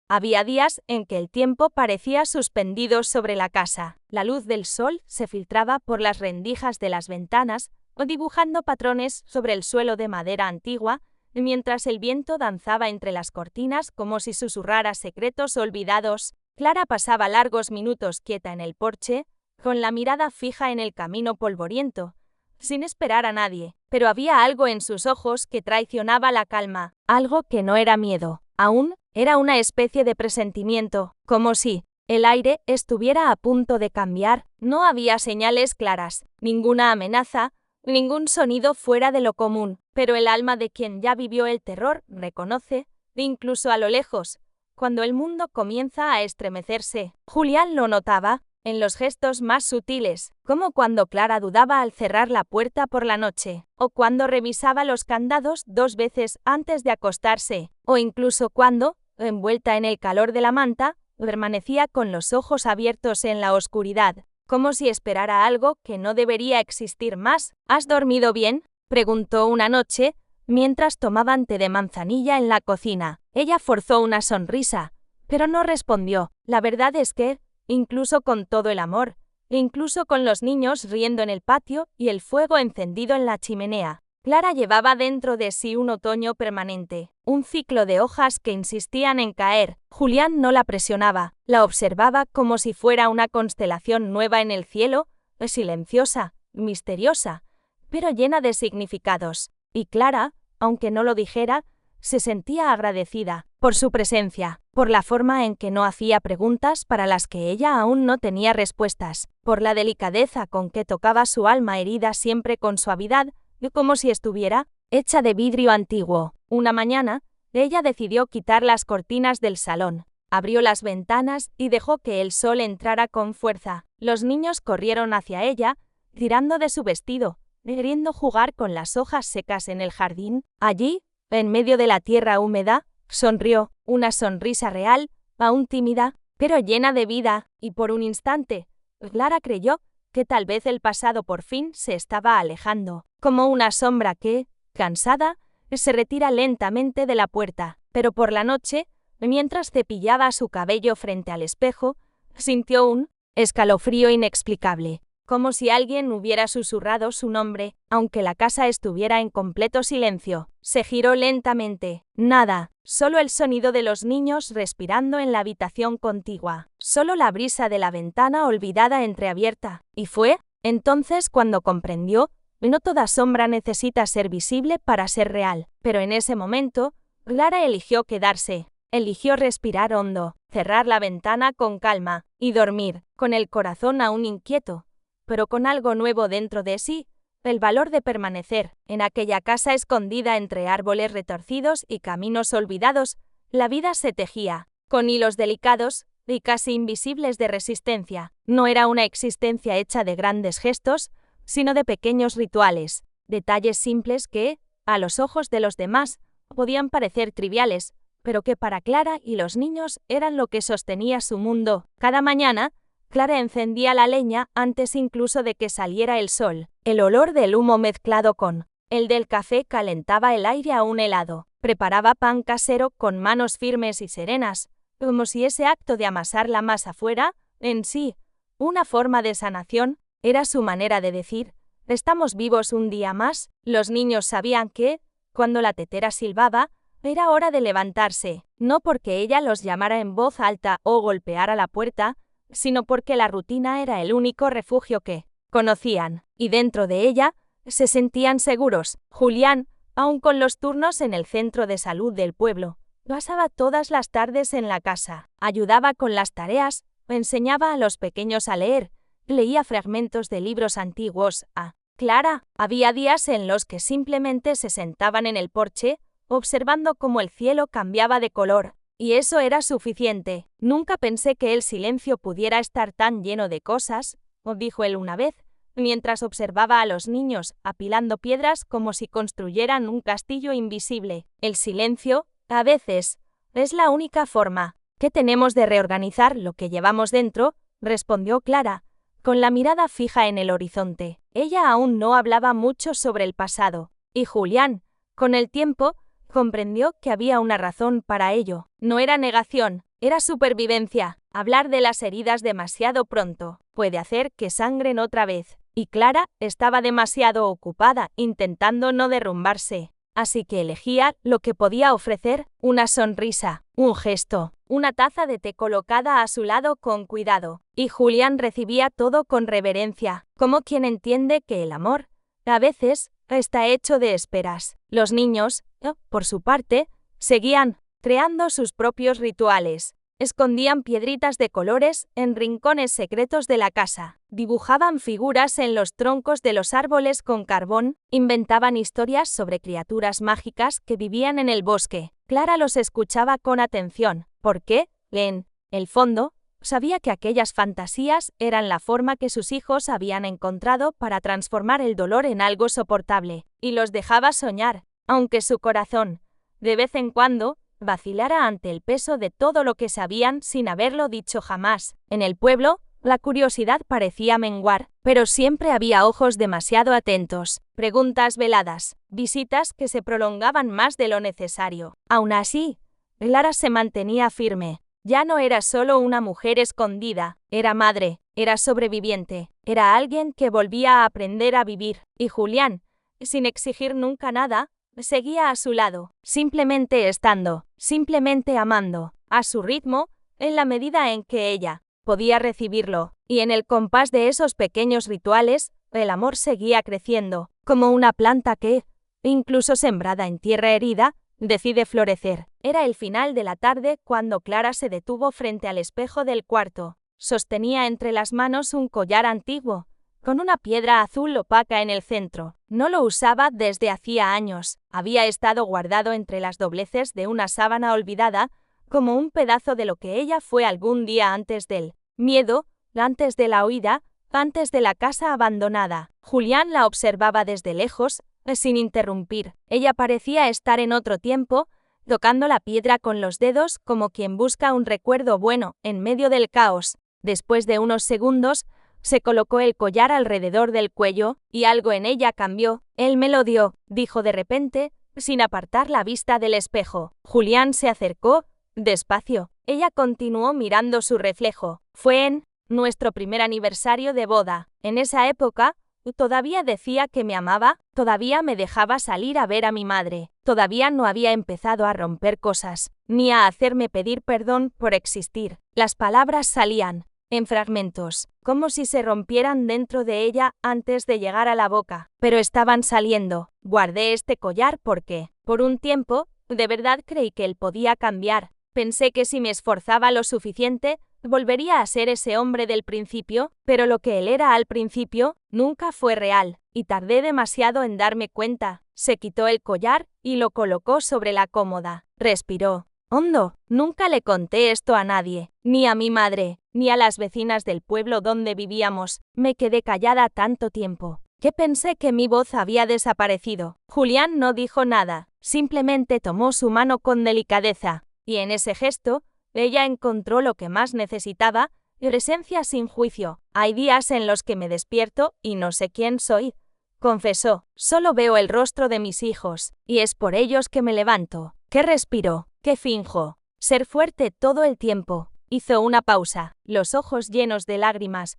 Había días en que el tiempo parecía suspendido sobre la casa. La luz del sol se filtraba por las rendijas de las ventanas, o dibujando patrones sobre el suelo de madera antigua, mientras el viento danzaba entre las cortinas como si susurrara secretos olvidados. Clara pasaba largos minutos quieta en el porche, con la mirada fija en el camino polvoriento, sin esperar a nadie, pero había algo en sus ojos que traicionaba la calma, algo que no era miedo, aún era una especie de presentimiento, como si el aire estuviera a punto de cambiar. No había señales claras, ninguna amenaza, ningún sonido fuera de lo común, pero el alma de quien ya vivió el terror reconoce, incluso a lo lejos, cuando el mundo comienza a estremecerse. Julián lo notaba en los gestos más sutiles, como cuando Clara dudaba al cerrar la puerta por la noche, o cuando revisaba los candados 2 veces antes de acostarse, o incluso cuando, envuelta en el calor de la manta, permanecía con los ojos abiertos en la oscuridad, como si esperara algo que no debería existir más. ¿Has dormido bien?, preguntó una noche, mientras tomaban té de manzanilla en la cocina. Ella forzó una sonrisa, pero no respondió. La verdad es que, incluso con todo el amor, incluso con los niños riendo en el patio y el fuego encendido en la chimenea, Clara llevaba dentro de sí un otoño permanente, un ciclo de hojas que insistían en caer. Julián no la presionaba, la observaba como si fuera una constelación nueva en el cielo, silenciosa, misteriosa, pero llena de significados. Y Clara, aunque no lo dijera, se sentía agradecida por su presencia, por la forma en que no hacía preguntas para las que ella aún no tenía respuestas, por la delicadeza con que tocaba su alma herida siempre con suavidad, como si estuviera hecha de vidrio antiguo. Una mañana, ella decidió quitar las cortinas del salón, abrió las ventanas y dejó que el sol entrara con fuerza. Los niños corrieron hacia ella, tirando de su vestido, queriendo jugar con las hojas secas en el jardín. Allí, en medio de la tierra húmeda, sonrió, una sonrisa real, aún tímida, pero llena de vida, y por un instante, Clara creyó que tal vez el pasado por fin se estaba alejando, como una sombra que, cansada, se retira lentamente de la puerta. Pero por la noche, mientras cepillaba su cabello frente al espejo, sintió un escalofrío inexplicable, como si alguien hubiera susurrado su nombre, aunque la casa estuviera en completo silencio. Se giró lentamente. Nada, solo el sonido de los niños respirando en la habitación contigua, solo la brisa de la ventana olvidada entreabierta. Y fue entonces cuando comprendió: no toda sombra necesita ser visible para ser real. Pero en ese momento, Clara eligió quedarse. Eligió respirar hondo, cerrar la ventana con calma y dormir, con el corazón aún inquieto, pero con algo nuevo dentro de sí, el valor de permanecer. En aquella casa escondida entre árboles retorcidos y caminos olvidados, la vida se tejía, con hilos delicados y casi invisibles de resistencia. No era una existencia hecha de grandes gestos, sino de pequeños rituales, detalles simples que, a los ojos de los demás, podían parecer triviales, pero que para Clara y los niños eran lo que sostenía su mundo. Cada mañana, Clara encendía la leña antes incluso de que saliera el sol. El olor del humo mezclado con el del café calentaba el aire aún helado. Preparaba pan casero con manos firmes y serenas, como si ese acto de amasar la masa fuera, en sí, una forma de sanación. Era su manera de decir: estamos vivos un día más. Los niños sabían que, cuando la tetera silbaba, era hora de levantarse, no porque ella los llamara en voz alta o golpeara la puerta, sino porque la rutina era el único refugio que conocían, y dentro de ella se sentían seguros. Julián, aun con los turnos en el centro de salud del pueblo, pasaba todas las tardes en la casa, ayudaba con las tareas, enseñaba a los pequeños a leer, leía fragmentos de libros antiguos a Clara. Había días en los que simplemente se sentaban en el porche, observando cómo el cielo cambiaba de color, y eso era suficiente. Nunca pensé que el silencio pudiera estar tan lleno de cosas, dijo él una vez, mientras observaba a los niños apilando piedras como si construyeran un castillo invisible. El silencio, a veces, es la única forma que tenemos de reorganizar lo que llevamos dentro, respondió Clara, con la mirada fija en el horizonte. Ella aún no hablaba mucho sobre el pasado, y Julián, con el tiempo, comprendió que había una razón para ello. No era negación, era supervivencia. Hablar de las heridas demasiado pronto puede hacer que sangren otra vez, y Clara estaba demasiado ocupada intentando no derrumbarse. Así que elegía lo que podía ofrecer: una sonrisa, un gesto, una taza de té colocada a su lado con cuidado. Y Julián recibía todo con reverencia, como quien entiende que el amor, a veces, está hecho de esperas. Los niños, por su parte, seguían creando sus propios rituales. Escondían piedritas de colores en rincones secretos de la casa, dibujaban figuras en los troncos de los árboles con carbón, inventaban historias sobre criaturas mágicas que vivían en el bosque. Clara los escuchaba con atención, porque, en el fondo, sabía que aquellas fantasías eran la forma que sus hijos habían encontrado para transformar el dolor en algo soportable, y los dejaba soñar, aunque su corazón, de vez en cuando, vacilara ante el peso de todo lo que sabían sin haberlo dicho jamás. En el pueblo, La curiosidad parecía menguar, pero siempre había ojos demasiado atentos, preguntas veladas, visitas que se prolongaban más de lo necesario. Aún así, Clara se mantenía firme. Ya no era solo una mujer escondida, era madre, era sobreviviente, era alguien que volvía a aprender a vivir. Y Julián, sin exigir nunca nada, seguía a su lado, simplemente estando, simplemente amando, a su ritmo, en la medida en que ella podía recibirlo, y en el compás de esos pequeños rituales, el amor seguía creciendo, como una planta que, incluso sembrada en tierra herida, decide florecer. Era el final de la tarde cuando Clara se detuvo frente al espejo del cuarto. Sostenía entre las manos un collar antiguo, con una piedra azul opaca en el centro. No lo usaba desde hacía años. Había estado guardado entre las dobleces de una sábana olvidada, como un pedazo de lo que ella fue algún día antes del miedo, antes de la huida, antes de la casa abandonada. Julián la observaba desde lejos, sin interrumpir. Ella parecía estar en otro tiempo, tocando la piedra con los dedos como quien busca un recuerdo bueno en medio del caos. Después de unos segundos, se colocó el collar alrededor del cuello, y algo en ella cambió. Él me lo dio, dijo de repente, sin apartar la vista del espejo. Julián se acercó, despacio. Ella continuó mirando su reflejo. Fue en nuestro primer aniversario de boda. En esa época, todavía decía que me amaba, todavía me dejaba salir a ver a mi madre, todavía no había empezado a romper cosas, ni a hacerme pedir perdón por existir. Las palabras salían, en fragmentos, como si se rompieran dentro de ella antes de llegar a la boca, pero estaban saliendo. Guardé este collar porque, por un tiempo, de verdad creí que él podía cambiar. Pensé que si me esforzaba lo suficiente, volvería a ser ese hombre del principio, pero lo que él era al principio nunca fue real, y tardé demasiado en darme cuenta. Se quitó el collar y lo colocó sobre la cómoda. Respiró hondo. Nunca le conté esto a nadie, ni a mi madre, ni a las vecinas del pueblo donde vivíamos. Me quedé callada tanto tiempo, que pensé que mi voz había desaparecido. Julián no dijo nada, simplemente tomó su mano con delicadeza, y en ese gesto, ella encontró lo que más necesitaba, presencia sin juicio. Hay días en los que me despierto y no sé quién soy, confesó. Solo veo el rostro de mis hijos, y es por ellos que me levanto. ¿Qué respiro? ¿Qué finjo? Ser fuerte todo el tiempo. Hizo una pausa, los ojos llenos de lágrimas,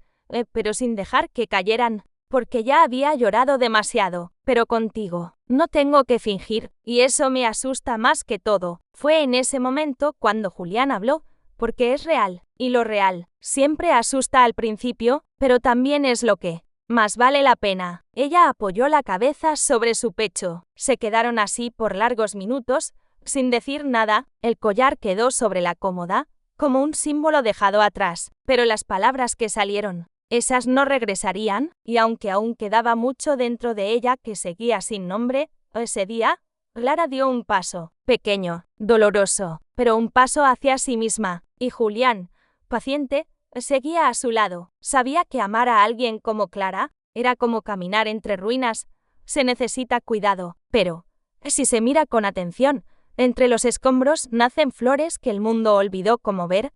pero sin dejar que cayeran, porque ya había llorado demasiado. Pero contigo, no tengo que fingir, y eso me asusta más que todo. Fue en ese momento cuando Julián habló, porque es real, y lo real siempre asusta al principio, pero también es lo que más vale la pena. Ella apoyó la cabeza sobre su pecho. Se quedaron así por largos minutos, sin decir nada. El collar quedó sobre la cómoda, como un símbolo dejado atrás, pero las palabras que salieron, esas no regresarían, y aunque aún quedaba mucho dentro de ella que seguía sin nombre, ese día, Clara dio un paso, pequeño, doloroso, pero un paso hacia sí misma, y Julián, paciente, seguía a su lado. Sabía que amar a alguien como Clara era como caminar entre ruinas. Se necesita cuidado, pero, si se mira con atención, entre los escombros nacen flores que el mundo olvidó cómo ver.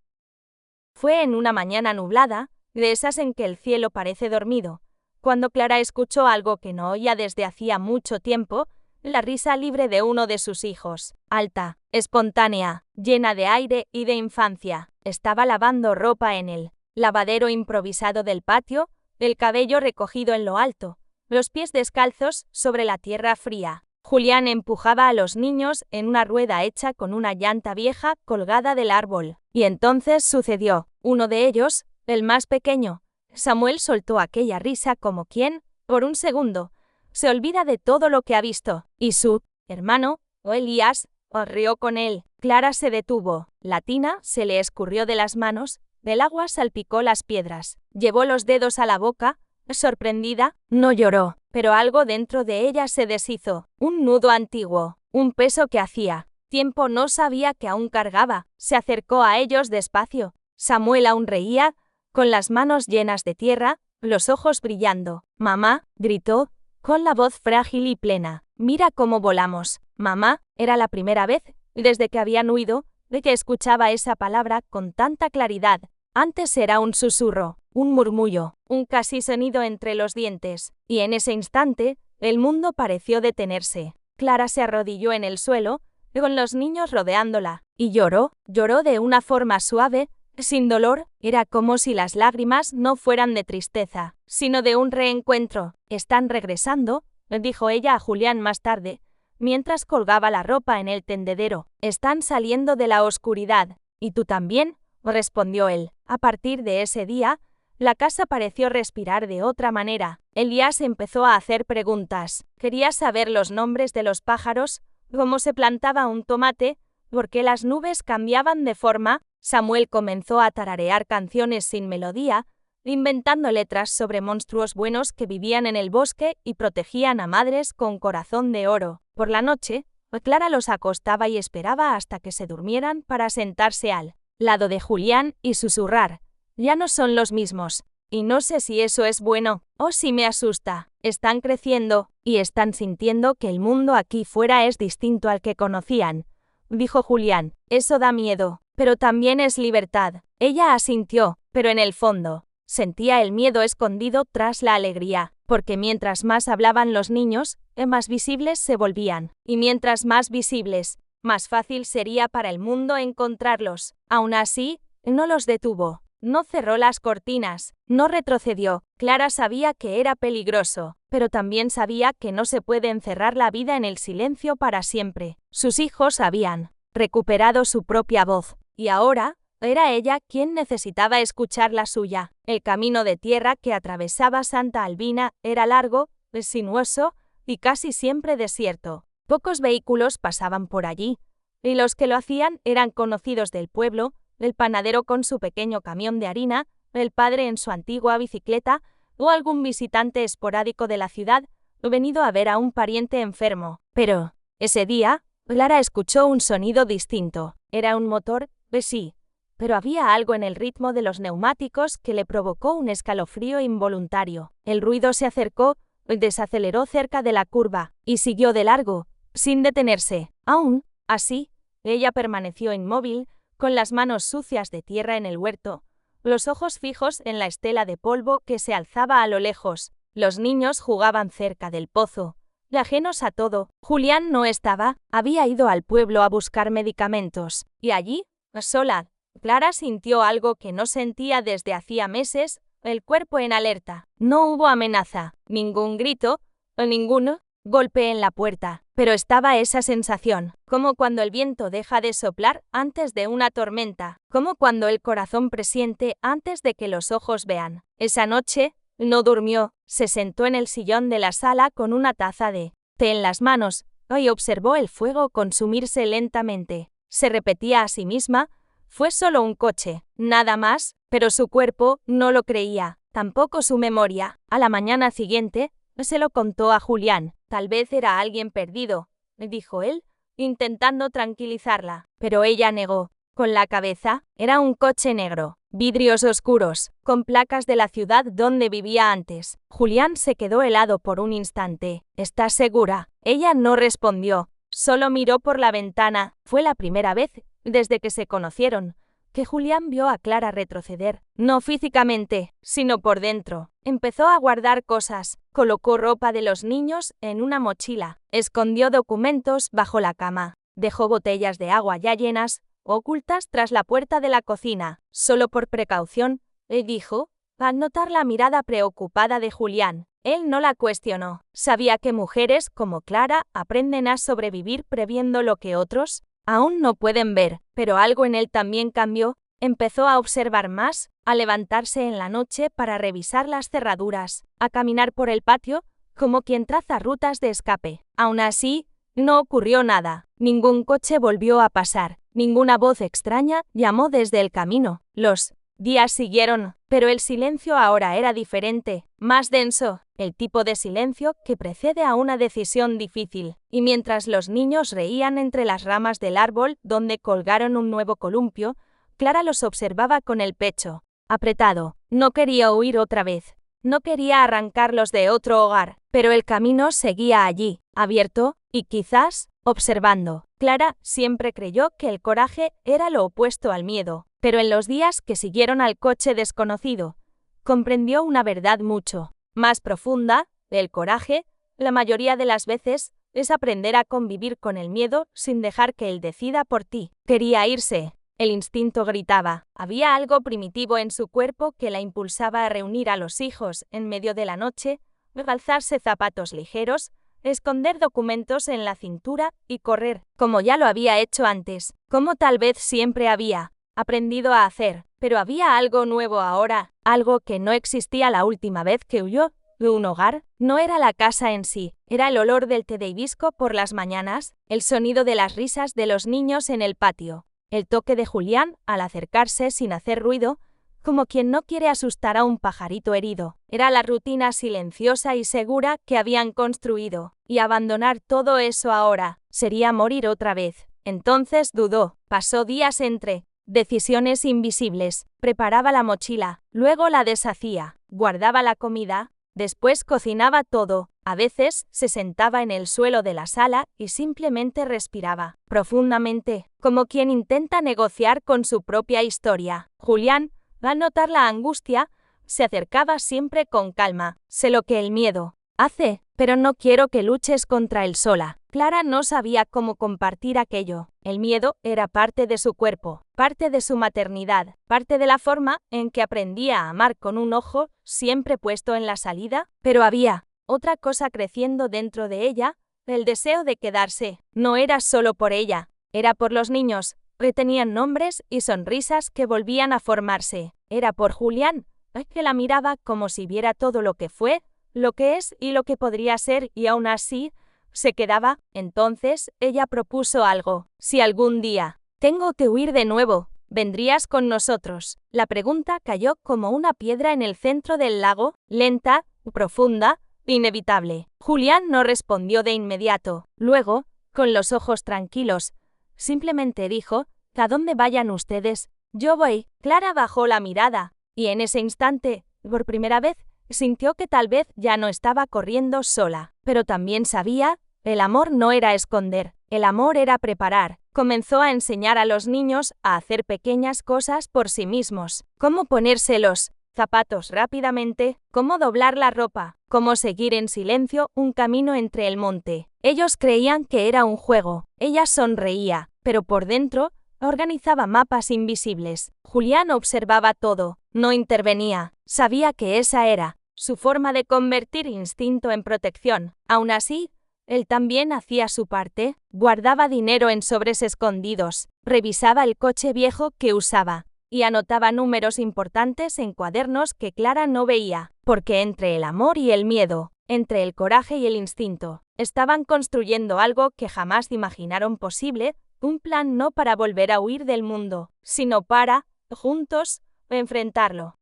Fue en una mañana nublada, de esas en que el cielo parece dormido, cuando Clara escuchó algo que no oía desde hacía mucho tiempo, la risa libre de uno de sus hijos, alta, espontánea, llena de aire y de infancia. Estaba lavando ropa en el lavadero improvisado del patio, el cabello recogido en lo alto, los pies descalzos sobre la tierra fría. Julián empujaba a los niños en una rueda hecha con una llanta vieja colgada del árbol. Y entonces sucedió. Uno de ellos, el más pequeño, Samuel, soltó aquella risa como quien, por un segundo, se olvida de todo lo que ha visto. Y su hermano, Elías, rió con él. Clara se detuvo. La tina se le escurrió de las manos, el agua salpicó las piedras. Llevó los dedos a la boca, sorprendida. No lloró, pero algo dentro de ella se deshizo. Un nudo antiguo, un peso que hacía tiempo no sabía que aún cargaba. Se acercó a ellos despacio. Samuel aún reía, con las manos llenas de tierra, los ojos brillando. «Mamá», gritó, con la voz frágil y plena. «Mira cómo volamos». Mamá, era la primera vez, desde que habían huido, de que escuchaba esa palabra con tanta claridad. Antes era un susurro, un murmullo, un casi sonido entre los dientes, y en ese instante, el mundo pareció detenerse. Clara se arrodilló en el suelo, con los niños rodeándola, y lloró de una forma suave, sin dolor. Era como si las lágrimas no fueran de tristeza, sino de un reencuentro. «Están regresando», dijo ella a Julián más tarde, mientras colgaba la ropa en el tendedero. «Están saliendo de la oscuridad. ¿Y tú también?», respondió él. A partir de ese día, la casa pareció respirar de otra manera. Elías empezó a hacer preguntas. Quería saber los nombres de los pájaros, cómo se plantaba un tomate, por qué las nubes cambiaban de forma. Samuel comenzó a tararear canciones sin melodía, inventando letras sobre monstruos buenos que vivían en el bosque y protegían a madres con corazón de oro. Por la noche, Clara los acostaba y esperaba hasta que se durmieran para sentarse al lado de Julián y susurrar: «Ya no son los mismos, y no sé si eso es bueno o si me asusta. Están creciendo y están sintiendo que el mundo aquí fuera es distinto al que conocían», dijo Julián. «Eso da miedo, pero también es libertad». Ella asintió, pero en el fondo sentía el miedo escondido tras la alegría, porque mientras más hablaban los niños, más visibles se volvían, y mientras más visibles, más fácil sería para el mundo encontrarlos. Aún así, no los detuvo. No cerró las cortinas, no retrocedió. Clara sabía que era peligroso, pero también sabía que no se puede encerrar la vida en el silencio para siempre. Sus hijos habían recuperado su propia voz, y ahora era ella quien necesitaba escuchar la suya. El camino de tierra que atravesaba Santa Albina era largo, sinuoso y casi siempre desierto. Pocos vehículos pasaban por allí, y los que lo hacían eran conocidos del pueblo: el panadero con su pequeño camión de harina, el padre en su antigua bicicleta, o algún visitante esporádico de la ciudad, venido a ver a un pariente enfermo. Pero ese día, Clara escuchó un sonido distinto. Era un motor, sí, pero había algo en el ritmo de los neumáticos que le provocó un escalofrío involuntario. El ruido se acercó, desaceleró cerca de la curva, y siguió de largo, sin detenerse. Aún así, ella permaneció inmóvil, con las manos sucias de tierra en el huerto, los ojos fijos en la estela de polvo que se alzaba a lo lejos. Los niños jugaban cerca del pozo, ajenos a todo. Julián no estaba, había ido al pueblo a buscar medicamentos, y allí, sola, Clara sintió algo que no sentía desde hacía meses: el cuerpo en alerta. No hubo amenaza, ningún grito, o ningún golpe en la puerta, pero estaba esa sensación, como cuando el viento deja de soplar antes de una tormenta, como cuando el corazón presiente antes de que los ojos vean. Esa noche, no durmió, se sentó en el sillón de la sala con una taza de té en las manos, y observó el fuego consumirse lentamente. Se repetía a sí misma: «Fue solo un coche, nada más», pero su cuerpo no lo creía, tampoco su memoria. A la mañana siguiente, se lo contó a Julián. «Tal vez era alguien perdido», dijo él, intentando tranquilizarla, pero ella negó con la cabeza. Era un coche negro, vidrios oscuros, con placas de la ciudad donde vivía antes. Julián se quedó helado por un instante. «¿Estás segura?». Ella no respondió, solo miró por la ventana. Fue la primera vez, desde que se conocieron, que Julián vio a Clara retroceder, no físicamente, sino por dentro. Empezó a guardar cosas, colocó ropa de los niños en una mochila, escondió documentos bajo la cama, dejó botellas de agua ya llenas, ocultas tras la puerta de la cocina. Solo por precaución, dijo, al notar la mirada preocupada de Julián. Él no la cuestionó. Sabía que mujeres como Clara aprenden a sobrevivir previendo lo que otros aún no pueden ver, pero algo en él también cambió. Empezó a observar más, a levantarse en la noche para revisar las cerraduras, a caminar por el patio, como quien traza rutas de escape. Aún así, no ocurrió nada. Ningún coche volvió a pasar, ninguna voz extraña llamó desde el camino. Los días siguieron, pero el silencio ahora era diferente, más denso, el tipo de silencio que precede a una decisión difícil. Y mientras los niños reían entre las ramas del árbol donde colgaron un nuevo columpio, Clara los observaba con el pecho apretado. No quería huir otra vez, no quería arrancarlos de otro hogar, pero el camino seguía allí, abierto, y quizás, observando. Clara siempre creyó que el coraje era lo opuesto al miedo, pero en los días que siguieron al coche desconocido, comprendió una verdad mucho más profunda: el coraje, la mayoría de las veces, es aprender a convivir con el miedo sin dejar que él decida por ti. Quería irse. El instinto gritaba. Había algo primitivo en su cuerpo que la impulsaba a reunir a los hijos en medio de la noche, calzarse zapatos ligeros, esconder documentos en la cintura y correr, como ya lo había hecho antes, como tal vez siempre había aprendido a hacer. Pero había algo nuevo ahora, algo que no existía la última vez que huyó de un hogar. No era la casa en sí, era el olor del té de hibisco por las mañanas, el sonido de las risas de los niños en el patio, el toque de Julián al acercarse sin hacer ruido, como quien no quiere asustar a un pajarito herido. Era la rutina silenciosa y segura que habían construido, y abandonar todo eso ahora sería morir otra vez. Entonces dudó. Pasó días entre decisiones invisibles. Preparaba la mochila, luego la deshacía, guardaba la comida, después cocinaba todo. A veces se sentaba en el suelo de la sala y simplemente respiraba profundamente, como quien intenta negociar con su propia historia. Julián, al notar la angustia, se acercaba siempre con calma. Sé lo que el miedo hace, pero no quiero que luches contra él sola. Clara no sabía cómo compartir aquello. El miedo era parte de su cuerpo, parte de su maternidad, parte de la forma en que aprendía a amar, con un ojo siempre puesto en la salida. Pero había otra cosa creciendo dentro de ella, el deseo de quedarse. No era solo por ella, era por los niños, que tenían nombres y sonrisas que volvían a formarse. Era por Julián, que la miraba como si viera todo lo que fue, lo que es y lo que podría ser, y aún así se quedaba. Entonces ella propuso algo. Si algún día tengo que huir de nuevo, ¿vendrías con nosotros? La pregunta cayó como una piedra en el centro del lago, lenta, profunda, inevitable. Julián no respondió de inmediato. Luego, con los ojos tranquilos, simplemente dijo: «¿A dónde vayan ustedes? Yo voy». Clara bajó la mirada, y en ese instante, por primera vez, sintió que tal vez ya no estaba corriendo sola. Pero también sabía, el amor no era esconder, el amor era preparar. Comenzó a enseñar a los niños a hacer pequeñas cosas por sí mismos. Cómo ponerse los zapatos rápidamente, cómo doblar la ropa, cómo seguir en silencio un camino entre el monte. Ellos creían que era un juego. Ella sonreía, pero por dentro organizaba mapas invisibles. Julián observaba todo, no intervenía. Sabía que esa era su forma de convertir instinto en protección. Aún así, él también hacía su parte. Guardaba dinero en sobres escondidos, revisaba el coche viejo que usaba y anotaba números importantes en cuadernos que Clara no veía, porque entre el amor y el miedo, entre el coraje y el instinto, estaban construyendo algo que jamás imaginaron posible, un plan no para volver a huir del mundo, sino para, juntos, enfrentarlo.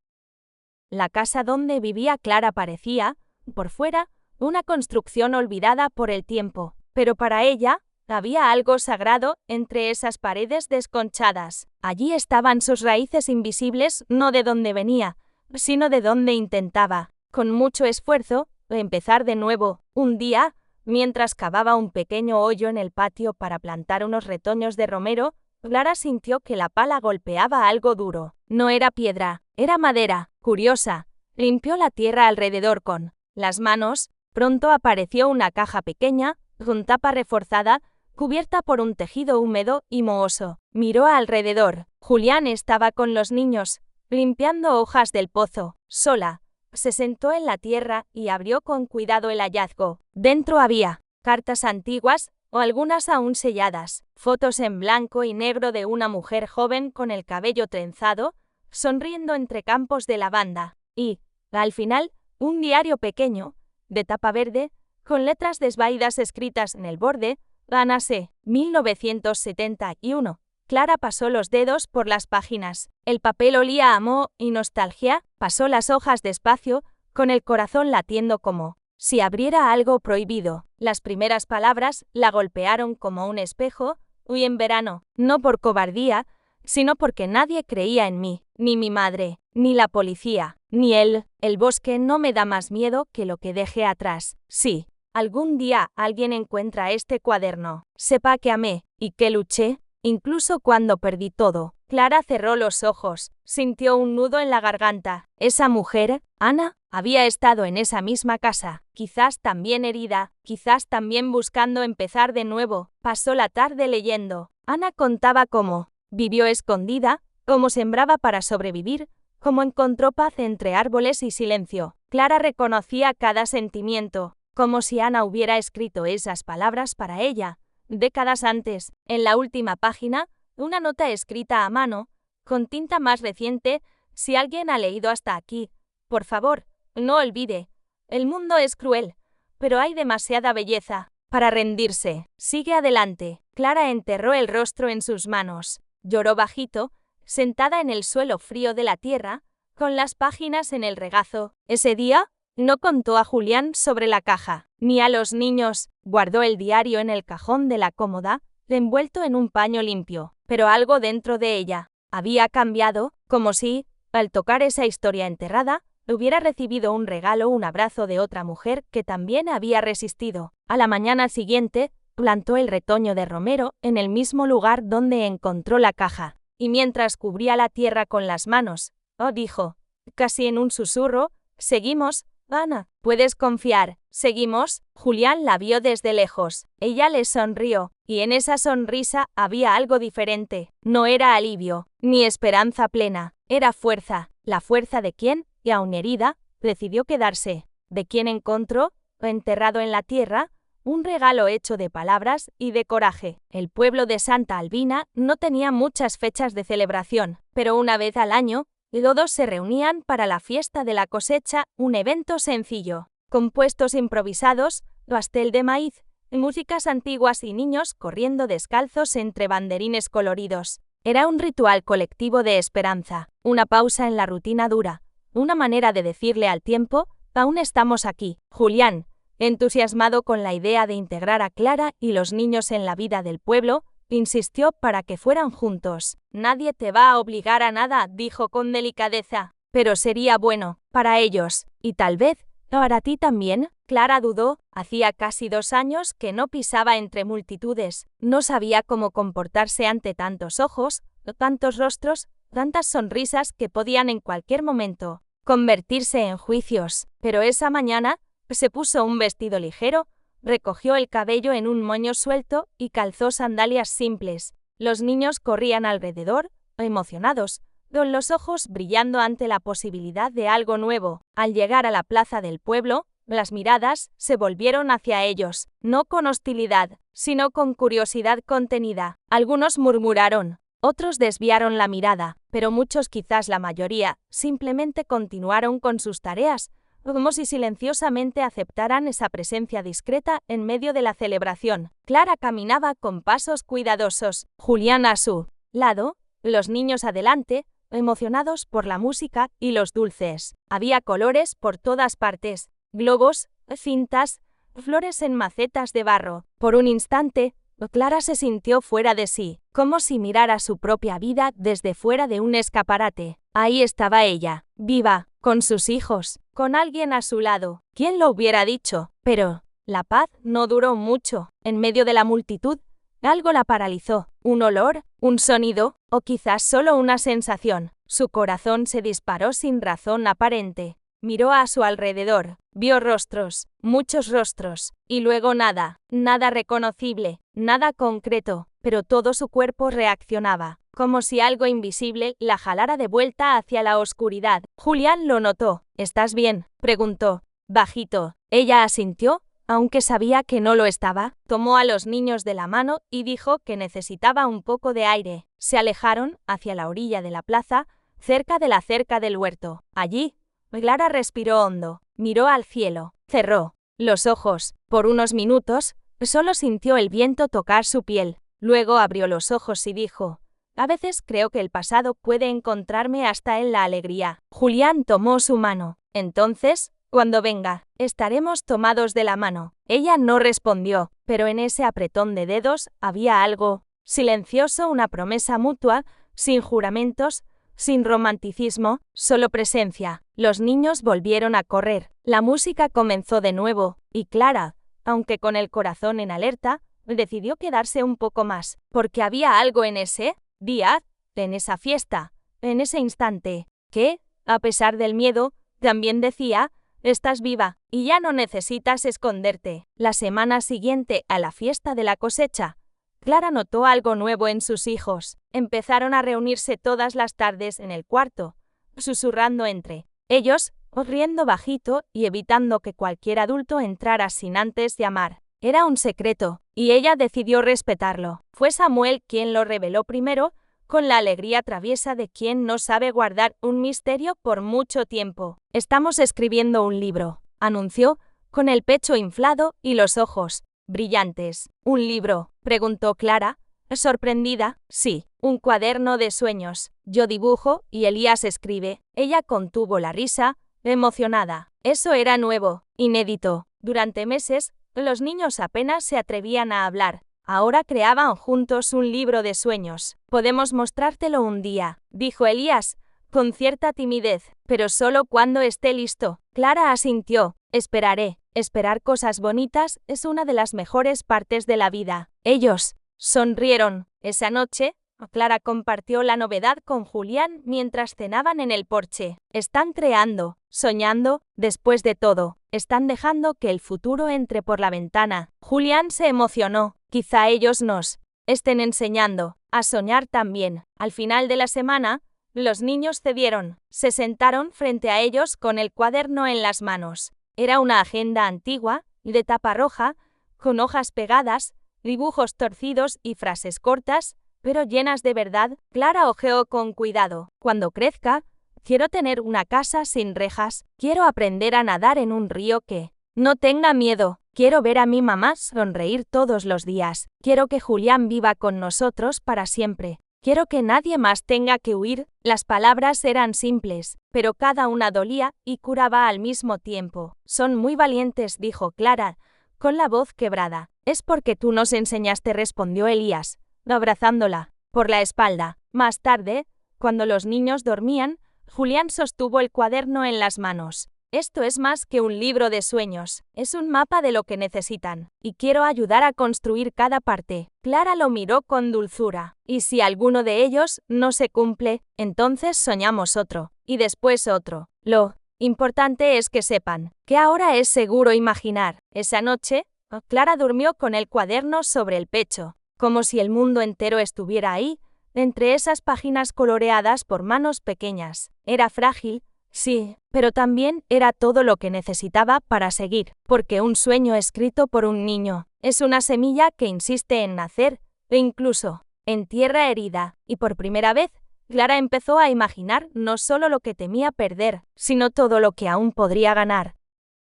La casa donde vivía Clara parecía, por fuera, una construcción olvidada por el tiempo, pero para ella había algo sagrado entre esas paredes desconchadas. Allí estaban sus raíces invisibles, no de donde venía, sino de donde intentaba, con mucho esfuerzo, empezar de nuevo. Un día, mientras cavaba un pequeño hoyo en el patio para plantar unos retoños de romero, Clara sintió que la pala golpeaba algo duro. No era piedra, era madera. Curiosa, limpió la tierra alrededor con las manos. Pronto apareció una caja pequeña, con tapa reforzada, cubierta por un tejido húmedo y mohoso. Miró alrededor. Julián estaba con los niños, limpiando hojas del pozo, sola. Se sentó en la tierra y abrió con cuidado el hallazgo. Dentro había cartas antiguas, o algunas aún selladas, fotos en blanco y negro de una mujer joven con el cabello trenzado, sonriendo entre campos de lavanda, y, al final, un diario pequeño, de tapa verde, con letras desvaídas escritas en el borde: Ana C. 1971. Clara pasó los dedos por las páginas. El papel olía a moho y nostalgia. Pasó las hojas despacio, con el corazón latiendo como si abriera algo prohibido. Las primeras palabras la golpearon como un espejo. Huí en verano, no por cobardía, sino porque nadie creía en mí, ni mi madre, ni la policía, ni él. El bosque no me da más miedo que lo que dejé atrás. Sí, algún día alguien encuentra este cuaderno. Sepa que amé, y que luché, incluso cuando perdí todo. Clara cerró los ojos, sintió un nudo en la garganta. Esa mujer, Ana, había estado en esa misma casa, quizás también herida, quizás también buscando empezar de nuevo. Pasó la tarde leyendo. Ana contaba cómo vivió escondida, cómo sembraba para sobrevivir, cómo encontró paz entre árboles y silencio. Clara reconocía cada sentimiento, como si Ana hubiera escrito esas palabras para ella, décadas antes. En la última página, una nota escrita a mano, con tinta más reciente: si alguien ha leído hasta aquí, por favor, no olvide, el mundo es cruel, pero hay demasiada belleza para rendirse. Sigue adelante. Clara enterró el rostro en sus manos. Lloró bajito, sentada en el suelo frío de la tierra, con las páginas en el regazo. Ese día, no contó a Julián sobre la caja, ni a los niños. Guardó el diario en el cajón de la cómoda, envuelto en un paño limpio. Pero algo dentro de ella había cambiado, como si, al tocar esa historia enterrada, hubiera recibido un regalo, un abrazo de otra mujer que también había resistido. A la mañana siguiente, plantó el retoño de romero en el mismo lugar donde encontró la caja, y mientras cubría la tierra con las manos, dijo, casi en un susurro, «Seguimos, Ana, puedes confiar, seguimos». Julián la vio desde lejos. Ella le sonrió, y en esa sonrisa había algo diferente. No era alivio, ni esperanza plena, era fuerza. ¿La fuerza de quién? Y aún herida, decidió quedarse. ¿De quién encontró, enterrado en la tierra, un regalo hecho de palabras y de coraje? El pueblo de Santa Albina no tenía muchas fechas de celebración, pero una vez al año, todos se reunían para la fiesta de la cosecha, un evento sencillo, con puestos improvisados, pastel de maíz, músicas antiguas y niños corriendo descalzos entre banderines coloridos. Era un ritual colectivo de esperanza, una pausa en la rutina dura, una manera de decirle al tiempo, aún estamos aquí. Julián, entusiasmado con la idea de integrar a Clara y los niños en la vida del pueblo, insistió para que fueran juntos. «Nadie te va a obligar a nada», dijo con delicadeza, «pero sería bueno para ellos, y tal vez para ti también». Clara dudó. Hacía casi 2 años que no pisaba entre multitudes. No sabía cómo comportarse ante tantos ojos, tantos rostros, tantas sonrisas que podían en cualquier momento convertirse en juicios. Pero esa mañana se puso un vestido ligero, recogió el cabello en un moño suelto y calzó sandalias simples. Los niños corrían alrededor, emocionados, con los ojos brillando ante la posibilidad de algo nuevo. Al llegar a la plaza del pueblo, las miradas se volvieron hacia ellos, no con hostilidad, sino con curiosidad contenida. Algunos murmuraron, otros desviaron la mirada, pero muchos, quizás la mayoría, simplemente continuaron con sus tareas, como si silenciosamente aceptaran esa presencia discreta en medio de la celebración. Clara caminaba con pasos cuidadosos, Julián a su lado, los niños adelante, emocionados por la música y los dulces. Había colores por todas partes, globos, cintas, flores en macetas de barro. Por un instante, Clara se sintió fuera de sí, como si mirara su propia vida desde fuera de un escaparate. Ahí estaba ella, viva, con sus hijos, con alguien a su lado. ¿Quién lo hubiera dicho? Pero la paz no duró mucho. En medio de la multitud, algo la paralizó. Un olor, un sonido, o quizás solo una sensación. Su corazón se disparó sin razón aparente. Miró a su alrededor, vio rostros, muchos rostros, y luego nada, nada reconocible, nada concreto, pero todo su cuerpo reaccionaba, como si algo invisible la jalara de vuelta hacia la oscuridad. Julián lo notó. «¿Estás bien?», preguntó, bajito. Ella asintió, aunque sabía que no lo estaba. Tomó a los niños de la mano y dijo que necesitaba un poco de aire. Se alejaron hacia la orilla de la plaza, cerca de la cerca del huerto. Allí, Clara respiró hondo, miró al cielo, cerró los ojos. Por unos minutos, solo sintió el viento tocar su piel. Luego abrió los ojos y dijo, «A veces creo que el pasado puede encontrarme hasta en la alegría». Julián tomó su mano. «Entonces, cuando venga, estaremos tomados de la mano». Ella no respondió, pero en ese apretón de dedos había algo silencioso, una promesa mutua, sin juramentos, sin romanticismo, solo presencia. Los niños volvieron a correr. La música comenzó de nuevo, y Clara, aunque con el corazón en alerta, decidió quedarse un poco más, porque había algo en ese día en esa fiesta, en ese instante, que, a pesar del miedo, también decía, estás viva, y ya no necesitas esconderte. La semana siguiente a la fiesta de la cosecha, Clara notó algo nuevo en sus hijos. Empezaron a reunirse todas las tardes en el cuarto, susurrando entre ellos, riendo bajito y evitando que cualquier adulto entrara sin antes llamar. Era un secreto, y ella decidió respetarlo. Fue Samuel quien lo reveló primero, con la alegría traviesa de quien no sabe guardar un misterio por mucho tiempo. Estamos escribiendo un libro, anunció, con el pecho inflado y los ojos brillantes. ¿Un libro?, preguntó Clara, sorprendida. Sí, un cuaderno de sueños. Yo dibujo y Elías escribe. Ella contuvo la risa, emocionada. Eso era nuevo, inédito. Durante meses, los niños apenas se atrevían a hablar. Ahora creaban juntos un libro de sueños. Podemos mostrártelo un día, dijo Elías, con cierta timidez, pero solo cuando esté listo. Clara asintió. Esperaré. Esperar cosas bonitas es una de las mejores partes de la vida. Ellos sonrieron. Esa noche, Clara compartió la novedad con Julián mientras cenaban en el porche. Están creando, soñando, después de todo. Están dejando que el futuro entre por la ventana. Julián se emocionó. Quizá ellos nos estén enseñando a soñar también. Al final de la semana, los niños cedieron. Se sentaron frente a ellos con el cuaderno en las manos. Era una agenda antigua, de tapa roja, con hojas pegadas, dibujos torcidos y frases cortas, pero llenas de verdad. Clara hojeó con cuidado. Cuando crezca, quiero tener una casa sin rejas. Quiero aprender a nadar en un río que no tenga miedo. Quiero ver a mi mamá sonreír todos los días. Quiero que Julián viva con nosotros para siempre. Quiero que nadie más tenga que huir. Las palabras eran simples, pero cada una dolía y curaba al mismo tiempo. Son muy valientes, dijo Clara, con la voz quebrada. Es porque tú nos enseñaste, respondió Elías, abrazándola por la espalda. Más tarde, cuando los niños dormían, Julián sostuvo el cuaderno en las manos. Esto es más que un libro de sueños, es un mapa de lo que necesitan, y quiero ayudar a construir cada parte. Clara lo miró con dulzura. Y si alguno de ellos no se cumple, entonces soñamos otro, y después otro. Lo importante es que sepan que ahora es seguro imaginar. Esa noche, Clara durmió con el cuaderno sobre el pecho, como si el mundo entero estuviera ahí, entre esas páginas coloreadas por manos pequeñas. Era frágil, sí, pero también era todo lo que necesitaba para seguir, porque un sueño escrito por un niño es una semilla que insiste en nacer, e incluso en tierra herida, y por primera vez, Clara empezó a imaginar no solo lo que temía perder, sino todo lo que aún podría ganar.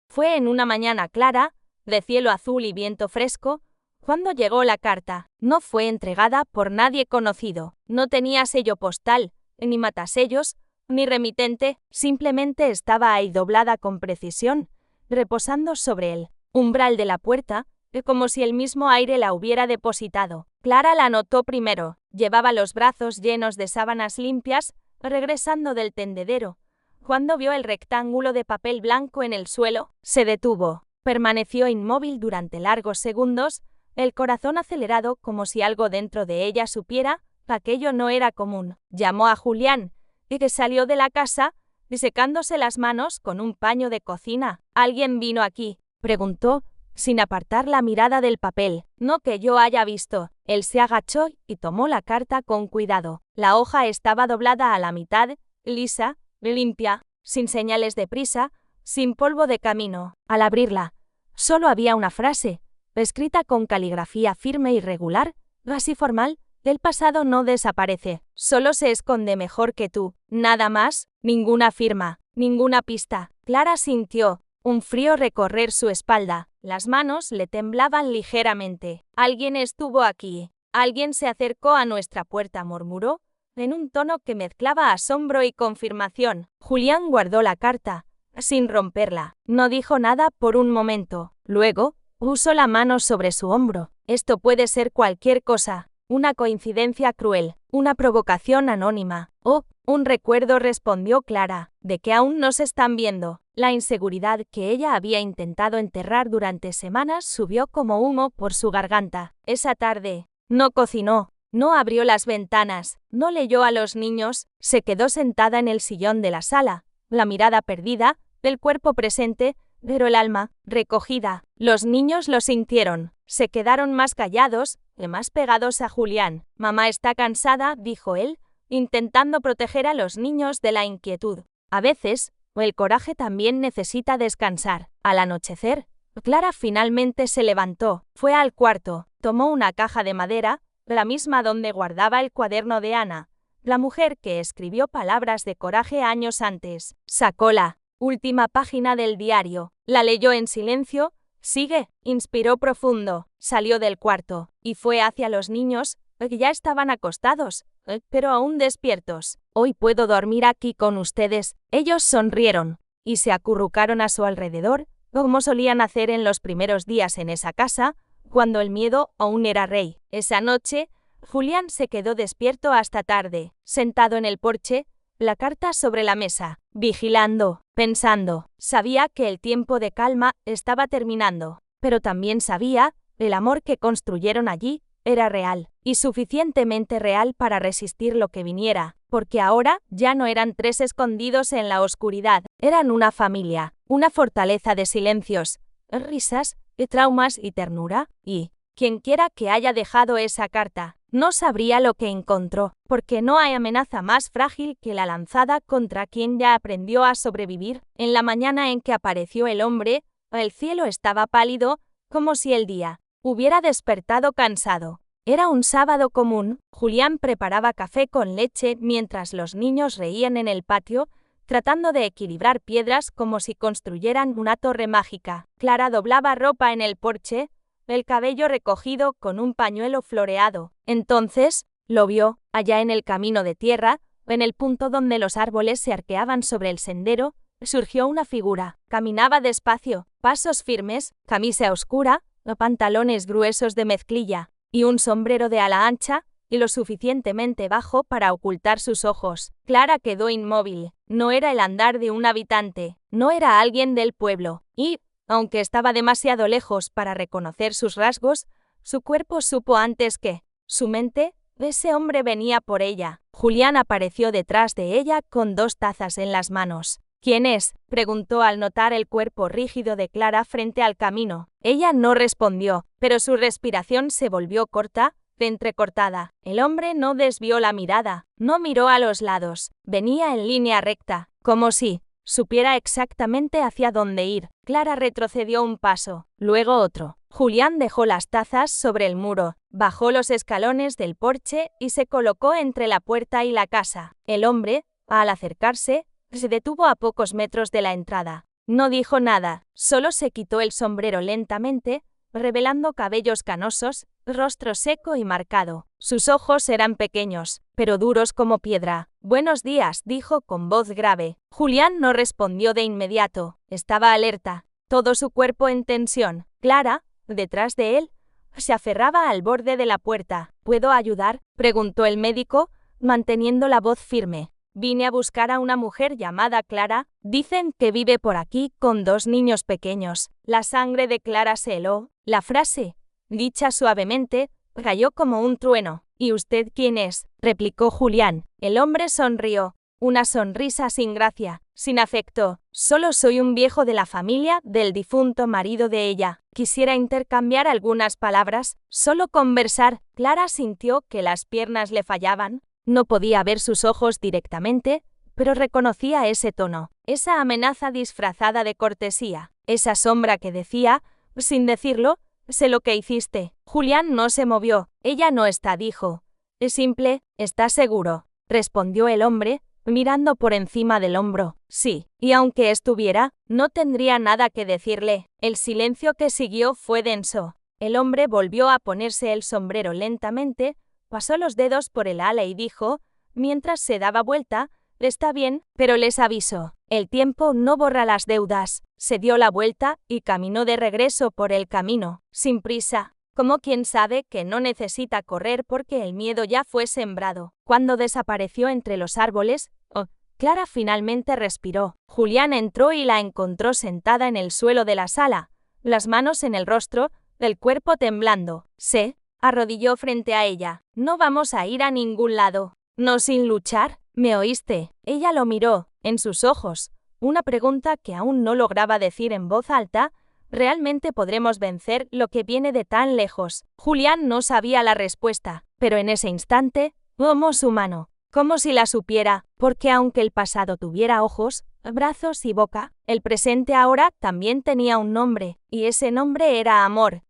Fue en una mañana clara, de cielo azul y viento fresco, cuando llegó la carta. No fue entregada por nadie conocido, no tenía sello postal, ni matasellos, ni remitente, simplemente estaba ahí doblada con precisión, reposando sobre el umbral de la puerta, como si el mismo aire la hubiera depositado. Clara la notó primero, llevaba los brazos llenos de sábanas limpias, regresando del tendedero. Cuando vio el rectángulo de papel blanco en el suelo, se detuvo. Permaneció inmóvil durante largos segundos, el corazón acelerado como si algo dentro de ella supiera, aquello no era común. Llamó a Julián, y que salió de la casa, disecándose las manos con un paño de cocina. ¿Alguien vino aquí?, preguntó, sin apartar la mirada del papel. No que yo haya visto. Él se agachó y tomó la carta con cuidado. La hoja estaba doblada a la mitad, lisa, limpia, sin señales de prisa, sin polvo de camino. Al abrirla, solo había una frase, escrita con caligrafía firme y regular, casi formal. El pasado no desaparece, solo se esconde mejor que tú. Nada más, ninguna firma, ninguna pista. Clara sintió un frío recorrer su espalda. Las manos le temblaban ligeramente. Alguien estuvo aquí. Alguien se acercó a nuestra puerta, murmuró, en un tono que mezclaba asombro y confirmación. Julián guardó la carta, sin romperla. No dijo nada por un momento. Luego, puso la mano sobre su hombro. Esto puede ser cualquier cosa. Una coincidencia cruel, una provocación anónima, o un recuerdo, respondió Clara, de que aún no se están viendo. La inseguridad que ella había intentado enterrar durante semanas subió como humo por su garganta. Esa tarde, no cocinó, No abrió las ventanas, no leyó a los niños, se quedó sentada en el sillón de la sala, la mirada perdida, el cuerpo presente, pero el alma recogida. Los niños lo sintieron, se quedaron más callados y más pegados a Julián. Mamá está cansada, dijo él, intentando proteger a los niños de la inquietud. A veces, el coraje también necesita descansar. Al anochecer, Clara finalmente se levantó, fue al cuarto, tomó una caja de madera, la misma donde guardaba el cuaderno de Ana, la mujer que escribió palabras de coraje años antes. Sacó la última página del diario, la leyó en silencio, inspiró profundo, salió del cuarto y fue hacia los niños, que ya estaban acostados, pero aún despiertos. Hoy puedo dormir aquí con ustedes. Ellos sonrieron y se acurrucaron a su alrededor, como solían hacer en los primeros días en esa casa, cuando el miedo aún era rey. Esa noche, Julián se quedó despierto hasta tarde, sentado en el porche, la carta sobre la mesa, vigilando, pensando. Sabía que el tiempo de calma estaba terminando, pero también sabía, el amor que construyeron allí era real, y suficientemente real para resistir lo que viniera, porque ahora ya no eran tres escondidos en la oscuridad, eran una familia, una fortaleza de silencios, risas, traumas y ternura, y quienquiera que haya dejado esa carta, no sabría lo que encontró, porque no hay amenaza más frágil que la lanzada contra quien ya aprendió a sobrevivir. En la mañana en que apareció el hombre, el cielo estaba pálido, como si el día hubiera despertado cansado. Era un sábado común. Julián preparaba café con leche mientras los niños reían en el patio, tratando de equilibrar piedras como si construyeran una torre mágica. Clara doblaba ropa en el porche, el cabello recogido con un pañuelo floreado. Entonces, lo vio, allá en el camino de tierra, en el punto donde los árboles se arqueaban sobre el sendero, surgió una figura. Caminaba despacio, pasos firmes, camisa oscura, pantalones gruesos de mezclilla, y un sombrero de ala ancha, y lo suficientemente bajo para ocultar sus ojos. Clara quedó inmóvil. No era el andar de un habitante, no era alguien del pueblo, y, aunque estaba demasiado lejos para reconocer sus rasgos, su cuerpo supo antes que su mente, ese hombre venía por ella. Julián apareció detrás de ella con 2 tazas en las manos. ¿Quién es?, preguntó al notar el cuerpo rígido de Clara frente al camino. Ella no respondió, pero su respiración se volvió corta, entrecortada. El hombre no desvió la mirada, no miró a los lados, venía en línea recta, como si supiera exactamente hacia dónde ir. Clara retrocedió un paso, luego otro. Julián dejó las tazas sobre el muro, bajó los escalones del porche y se colocó entre la puerta y la casa. El hombre, al acercarse, se detuvo a pocos metros de la entrada. No dijo nada, solo se quitó el sombrero lentamente, revelando cabellos canosos, rostro seco y marcado. Sus ojos eran pequeños, pero duros como piedra. «Buenos días», dijo con voz grave. Julián no respondió de inmediato. Estaba alerta, todo su cuerpo en tensión. Clara, detrás de él, se aferraba al borde de la puerta. «¿Puedo ayudar?», preguntó el médico, manteniendo la voz firme. «Vine a buscar a una mujer llamada Clara. Dicen que vive por aquí con 2 niños pequeños». La sangre de Clara se heló. La frase, dicha suavemente, cayó como un trueno. «¿Y usted quién es?», replicó Julián. El hombre sonrió. Una sonrisa sin gracia, sin afecto. «Solo soy un viejo de la familia del difunto marido de ella. Quisiera intercambiar algunas palabras, solo conversar». Clara sintió que las piernas le fallaban. No podía ver sus ojos directamente, pero reconocía ese tono, esa amenaza disfrazada de cortesía, esa sombra que decía, sin decirlo, «Sé lo que hiciste». Julián no se movió. «Ella no está», dijo. «Es simple, ¿estás seguro?», respondió el hombre, mirando por encima del hombro. «Sí». Y aunque estuviera, no tendría nada que decirle. El silencio que siguió fue denso. El hombre volvió a ponerse el sombrero lentamente, pasó los dedos por el ala y dijo, mientras se daba vuelta, «Está bien, pero les aviso, el tiempo no borra las deudas». Se dio la vuelta y caminó de regreso por el camino, sin prisa, como quien sabe que no necesita correr porque el miedo ya fue sembrado. Cuando desapareció entre los árboles, Clara finalmente respiró. Julián entró y la encontró sentada en el suelo de la sala, las manos en el rostro, el cuerpo temblando. «Sé», arrodilló frente a ella. No vamos a ir a ningún lado. No sin luchar. ¿Me oíste? Ella lo miró, en sus ojos. Una pregunta que aún no lograba decir en voz alta. ¿Realmente podremos vencer lo que viene de tan lejos? Julián no sabía la respuesta, pero en ese instante, tomó su mano, como si la supiera, porque aunque el pasado tuviera ojos, brazos y boca, el presente ahora también tenía un nombre, y ese nombre era amor.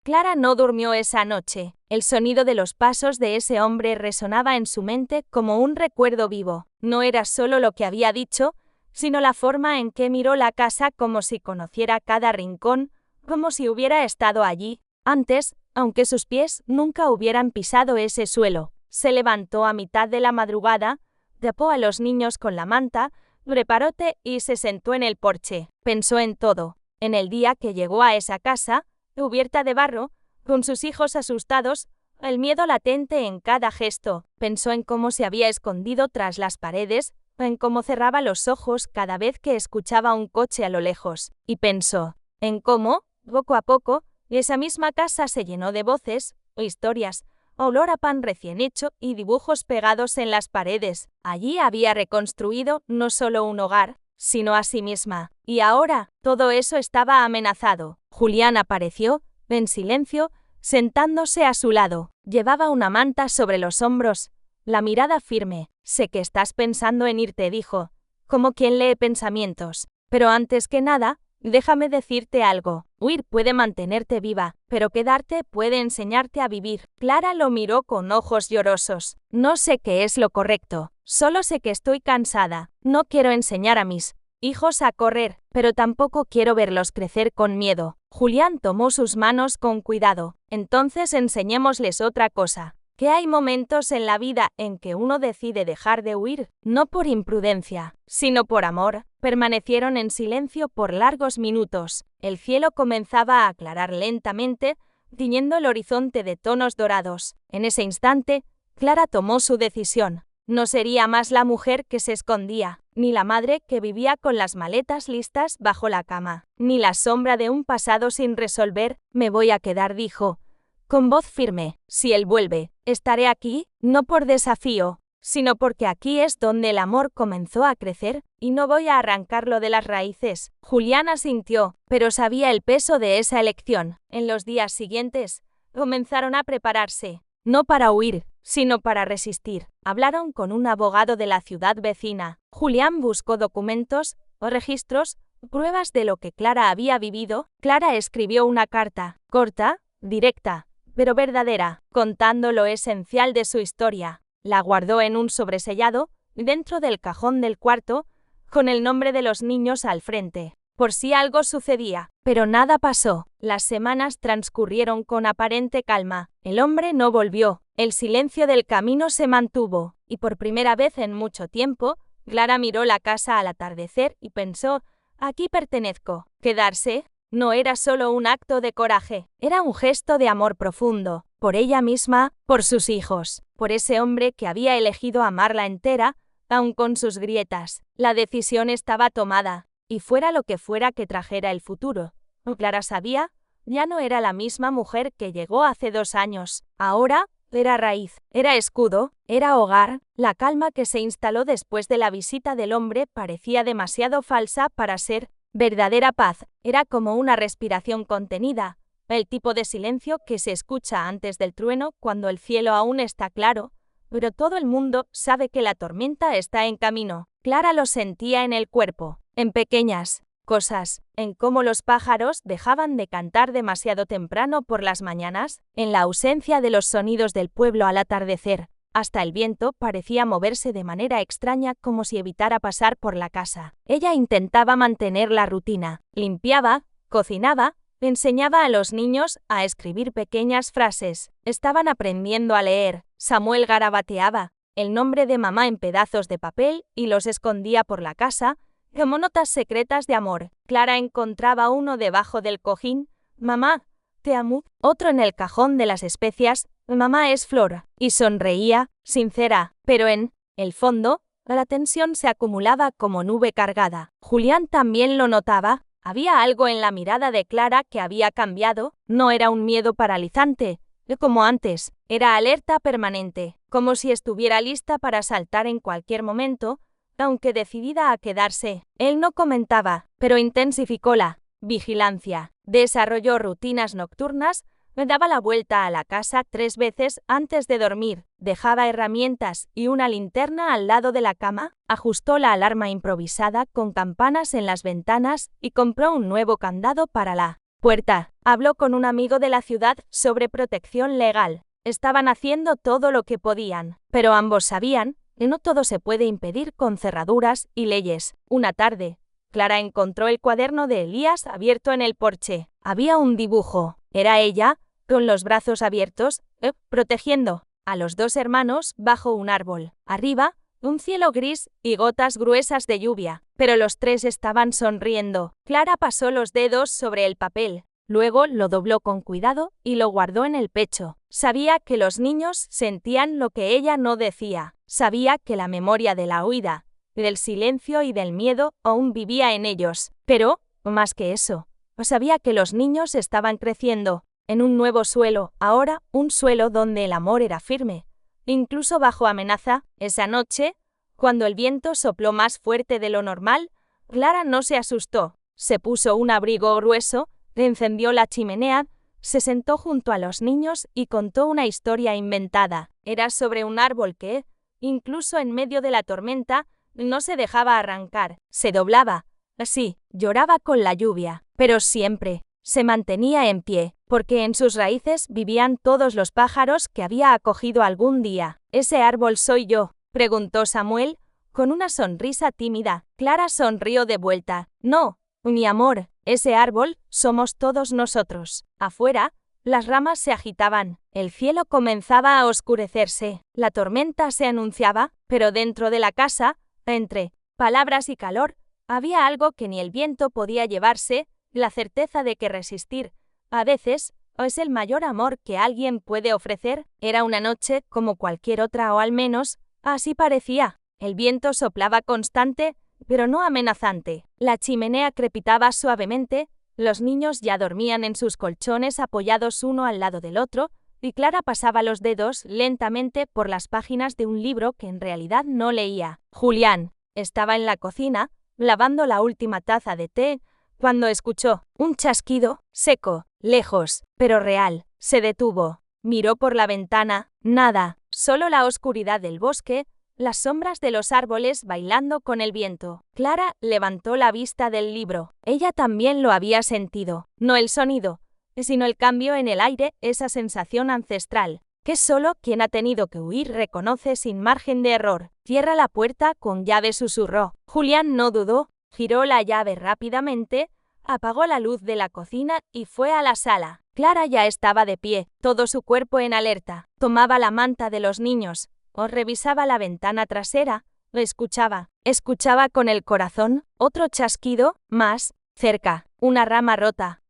Clara no durmió esa noche. El sonido de los pasos de ese hombre resonaba en su mente como un recuerdo vivo. No era solo lo que había dicho, sino la forma en que miró la casa como si conociera cada rincón, como si hubiera estado allí antes, aunque sus pies nunca hubieran pisado ese suelo. Se levantó a mitad de la madrugada, tapó a los niños con la manta, preparó té y se sentó en el porche. Pensó en todo, en el día que llegó a esa casa, cubierta de barro, con sus hijos asustados, el miedo latente en cada gesto. Pensó en cómo se había escondido tras las paredes, en cómo cerraba los ojos cada vez que escuchaba un coche a lo lejos. Y pensó en cómo, poco a poco, esa misma casa se llenó de voces, historias, olor a pan recién hecho y dibujos pegados en las paredes. Allí había reconstruido no solo un hogar, sino a sí misma. Y ahora, todo eso estaba amenazado. Julián apareció, en silencio, sentándose a su lado. Llevaba una manta sobre los hombros, la mirada firme. Sé que estás pensando en irte, dijo, como quien lee pensamientos. Pero antes que nada, déjame decirte algo. Huir puede mantenerte viva, pero quedarte puede enseñarte a vivir. Clara lo miró con ojos llorosos. No sé qué es lo correcto, solo sé que estoy cansada. No quiero enseñar a mis hijos a correr, pero tampoco quiero verlos crecer con miedo. Julián tomó sus manos con cuidado. Entonces enseñémosles otra cosa. Que hay momentos en la vida en que uno decide dejar de huir, no por imprudencia, sino por amor. Permanecieron en silencio por largos minutos. El cielo comenzaba a aclarar lentamente, tiñendo el horizonte de tonos dorados. En ese instante, Clara tomó su decisión. No sería más la mujer que se escondía, ni la madre que vivía con las maletas listas bajo la cama, ni la sombra de un pasado sin resolver. Me voy a quedar, dijo, con voz firme. Si él vuelve, estaré aquí, no por desafío, sino porque aquí es donde el amor comenzó a crecer, y no voy a arrancarlo de las raíces. Julián asintió, pero sabía el peso de esa elección. En los días siguientes, comenzaron a prepararse, no para huir, sino para resistir. Hablaron con un abogado de la ciudad vecina. Julián buscó documentos o registros, pruebas de lo que Clara había vivido. Clara escribió una carta, corta, directa, pero verdadera, contando lo esencial de su historia. La guardó en un sobresellado, dentro del cajón del cuarto, con el nombre de los niños al frente, por si algo sucedía. Pero nada pasó. Las semanas transcurrieron con aparente calma. El hombre no volvió. El silencio del camino se mantuvo, y por primera vez en mucho tiempo, Clara miró la casa al atardecer y pensó, aquí pertenezco. Quedarse no era solo un acto de coraje, era un gesto de amor profundo, por ella misma, por sus hijos, por ese hombre que había elegido amarla entera, aun con sus grietas. La decisión estaba tomada, y fuera lo que fuera que trajera el futuro. Clara sabía, ya no era la misma mujer que llegó hace 2 años. Ahora, era raíz, era escudo, era hogar. La calma que se instaló después de la visita del hombre parecía demasiado falsa para ser verdadera paz. Era como una respiración contenida, el tipo de silencio que se escucha antes del trueno cuando el cielo aún está claro, pero todo el mundo sabe que la tormenta está en camino. Clara lo sentía en el cuerpo, en pequeñas cosas, en cómo los pájaros dejaban de cantar demasiado temprano por las mañanas, en la ausencia de los sonidos del pueblo al atardecer. Hasta el viento parecía moverse de manera extraña como si evitara pasar por la casa. Ella intentaba mantener la rutina. Limpiaba, cocinaba, enseñaba a los niños a escribir pequeñas frases. Estaban aprendiendo a leer. Samuel garabateaba el nombre de mamá en pedazos de papel y los escondía por la casa, como notas secretas de amor. Clara encontraba uno debajo del cojín. Mamá, te amo. Otro en el cajón de las especias. Mamá es Flor. Y sonreía, sincera, pero en el fondo, la tensión se acumulaba como nube cargada. Julián también lo notaba. Había algo en la mirada de Clara que había cambiado. No era un miedo paralizante, Como antes, era alerta permanente, como si estuviera lista para saltar en cualquier momento, aunque decidida a quedarse. Él no comentaba, pero intensificó la vigilancia. Desarrolló rutinas nocturnas, daba la vuelta a la casa 3 veces antes de dormir, dejaba herramientas y una linterna al lado de la cama, ajustó la alarma improvisada con campanas en las ventanas y compró un nuevo candado para la puerta. Habló con un amigo de la ciudad sobre protección legal. Estaban haciendo todo lo que podían, pero ambos sabían que no todo se puede impedir con cerraduras y leyes. Una tarde, Clara encontró el cuaderno de Elías abierto en el porche. Había un dibujo. Era ella, con los brazos abiertos, protegiendo a los 2 hermanos bajo un árbol. Arriba, un cielo gris y gotas gruesas de lluvia, pero los 3 estaban sonriendo. Clara pasó los dedos sobre el papel, luego lo dobló con cuidado y lo guardó en el pecho. Sabía que los niños sentían lo que ella no decía. Sabía que la memoria de la huida, del silencio y del miedo aún vivía en ellos. Pero, más que eso, sabía que los niños estaban creciendo en un nuevo suelo, ahora un suelo donde el amor era firme. Incluso bajo amenaza, esa noche, cuando el viento sopló más fuerte de lo normal, Clara no se asustó. Se puso un abrigo grueso, encendió la chimenea, se sentó junto a los niños y contó una historia inventada. Era sobre un árbol que, incluso en medio de la tormenta, no se dejaba arrancar. Se doblaba, sí, lloraba con la lluvia, pero siempre se mantenía en pie, porque en sus raíces vivían todos los pájaros que había acogido algún día. ¿Ese árbol soy yo?, preguntó Samuel, con una sonrisa tímida. Clara sonrió de vuelta. No, mi amor, ese árbol somos todos nosotros. Afuera, las ramas se agitaban, el cielo comenzaba a oscurecerse, la tormenta se anunciaba, pero dentro de la casa, entre palabras y calor, había algo que ni el viento podía llevarse, la certeza de que resistir, a veces, es el mayor amor que alguien puede ofrecer. Era una noche como cualquier otra, o al menos, así parecía. El viento soplaba constante, pero no amenazante. La chimenea crepitaba suavemente, los niños ya dormían en sus colchones apoyados uno al lado del otro, y Clara pasaba los dedos lentamente por las páginas de un libro que en realidad no leía. Julián estaba en la cocina, lavando la última taza de té, cuando escuchó un chasquido, seco, lejos, pero real. Se detuvo, miró por la ventana, nada, solo la oscuridad del bosque, las sombras de los árboles bailando con el viento. Clara levantó la vista del libro. Ella también lo había sentido, no el sonido, sino el cambio en el aire, esa sensación ancestral, que solo quien ha tenido que huir reconoce sin margen de error. Cierra la puerta con llave, susurró. Julián no dudó, giró la llave rápidamente, apagó la luz de la cocina y fue a la sala. Clara ya estaba de pie, todo su cuerpo en alerta. Tomaba la manta de los niños, o revisaba la ventana trasera, o escuchaba con el corazón, otro chasquido, más, cerca, una rama rota,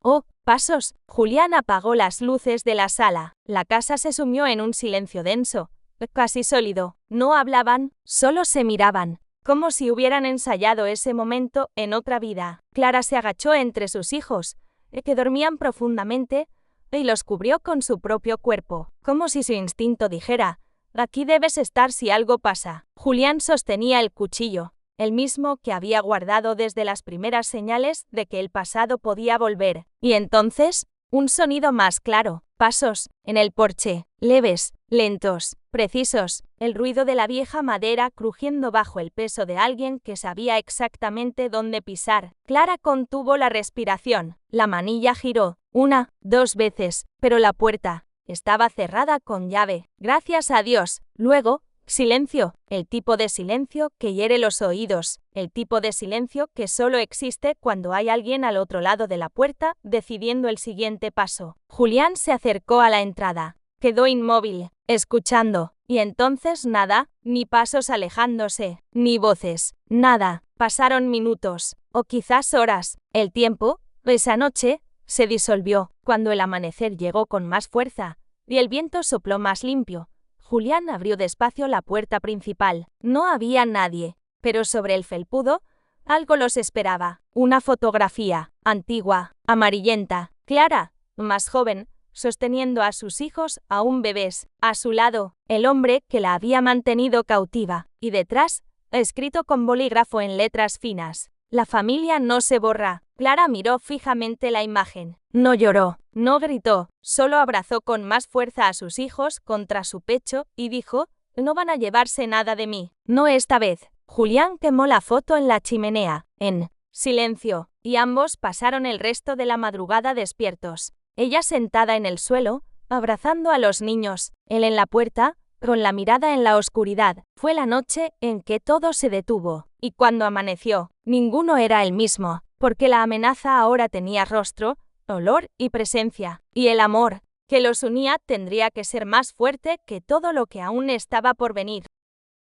pasos. Julián apagó las luces de la sala. La casa se sumió en un silencio denso, casi sólido. No hablaban, solo se miraban, como si hubieran ensayado ese momento en otra vida. Clara se agachó entre sus hijos, que dormían profundamente, y los cubrió con su propio cuerpo, como si su instinto dijera: aquí debes estar si algo pasa. Julián sostenía el cuchillo, el mismo que había guardado desde las primeras señales de que el pasado podía volver. Y entonces, un sonido más claro, pasos, en el porche, leves, lentos, precisos, el ruido de la vieja madera crujiendo bajo el peso de alguien que sabía exactamente dónde pisar. Clara contuvo la respiración, la manilla giró, 1, 2 veces, pero la puerta estaba cerrada con llave. Gracias a Dios. Luego, silencio, el tipo de silencio que hiere los oídos, el tipo de silencio que solo existe cuando hay alguien al otro lado de la puerta decidiendo el siguiente paso. Julián se acercó a la entrada, quedó inmóvil, escuchando, y entonces nada, ni pasos alejándose, ni voces, nada. Pasaron minutos, o quizás horas. El tiempo, esa noche, se disolvió, cuando el amanecer llegó con más fuerza, y el viento sopló más limpio. Julián abrió despacio la puerta principal. No había nadie, pero sobre el felpudo, algo los esperaba. Una fotografía, antigua, amarillenta. Clara, más joven, sosteniendo a sus hijos aún bebés. A su lado, el hombre que la había mantenido cautiva. Y detrás, escrito con bolígrafo en letras finas: la familia no se borra. Clara miró fijamente la imagen. No lloró, no gritó, solo abrazó con más fuerza a sus hijos contra su pecho y dijo: no van a llevarse nada de mí. No esta vez. Julián quemó la foto en la chimenea. En silencio, y ambos pasaron el resto de la madrugada despiertos. Ella sentada en el suelo, abrazando a los niños, él en la puerta, con la mirada en la oscuridad. Fue la noche en que todo se detuvo, y cuando amaneció, ninguno era el mismo, porque la amenaza ahora tenía rostro, olor y presencia, y el amor que los unía tendría que ser más fuerte que todo lo que aún estaba por venir.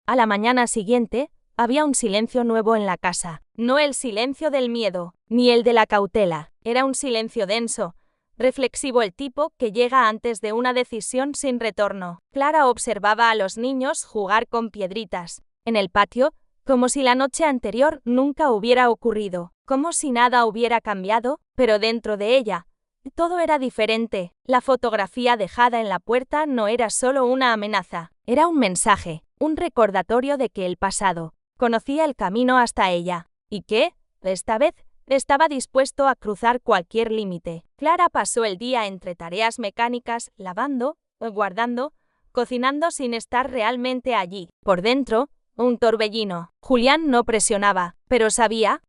A la mañana siguiente, había un silencio nuevo en la casa. No el silencio del miedo, ni el de la cautela. Era un silencio denso, reflexivo, el tipo que llega antes de una decisión sin retorno. Clara observaba a los niños jugar con piedritas en el patio, como si la noche anterior nunca hubiera ocurrido, como si nada hubiera cambiado, pero dentro de ella todo era diferente. La fotografía dejada en la puerta no era solo una amenaza, era un mensaje, un recordatorio de que el pasado conocía el camino hasta ella, y que, esta vez, estaba dispuesto a cruzar cualquier límite. Clara pasó el día entre tareas mecánicas, lavando, guardando, cocinando sin estar realmente allí. Por dentro, un torbellino. Julián no presionaba, pero sabía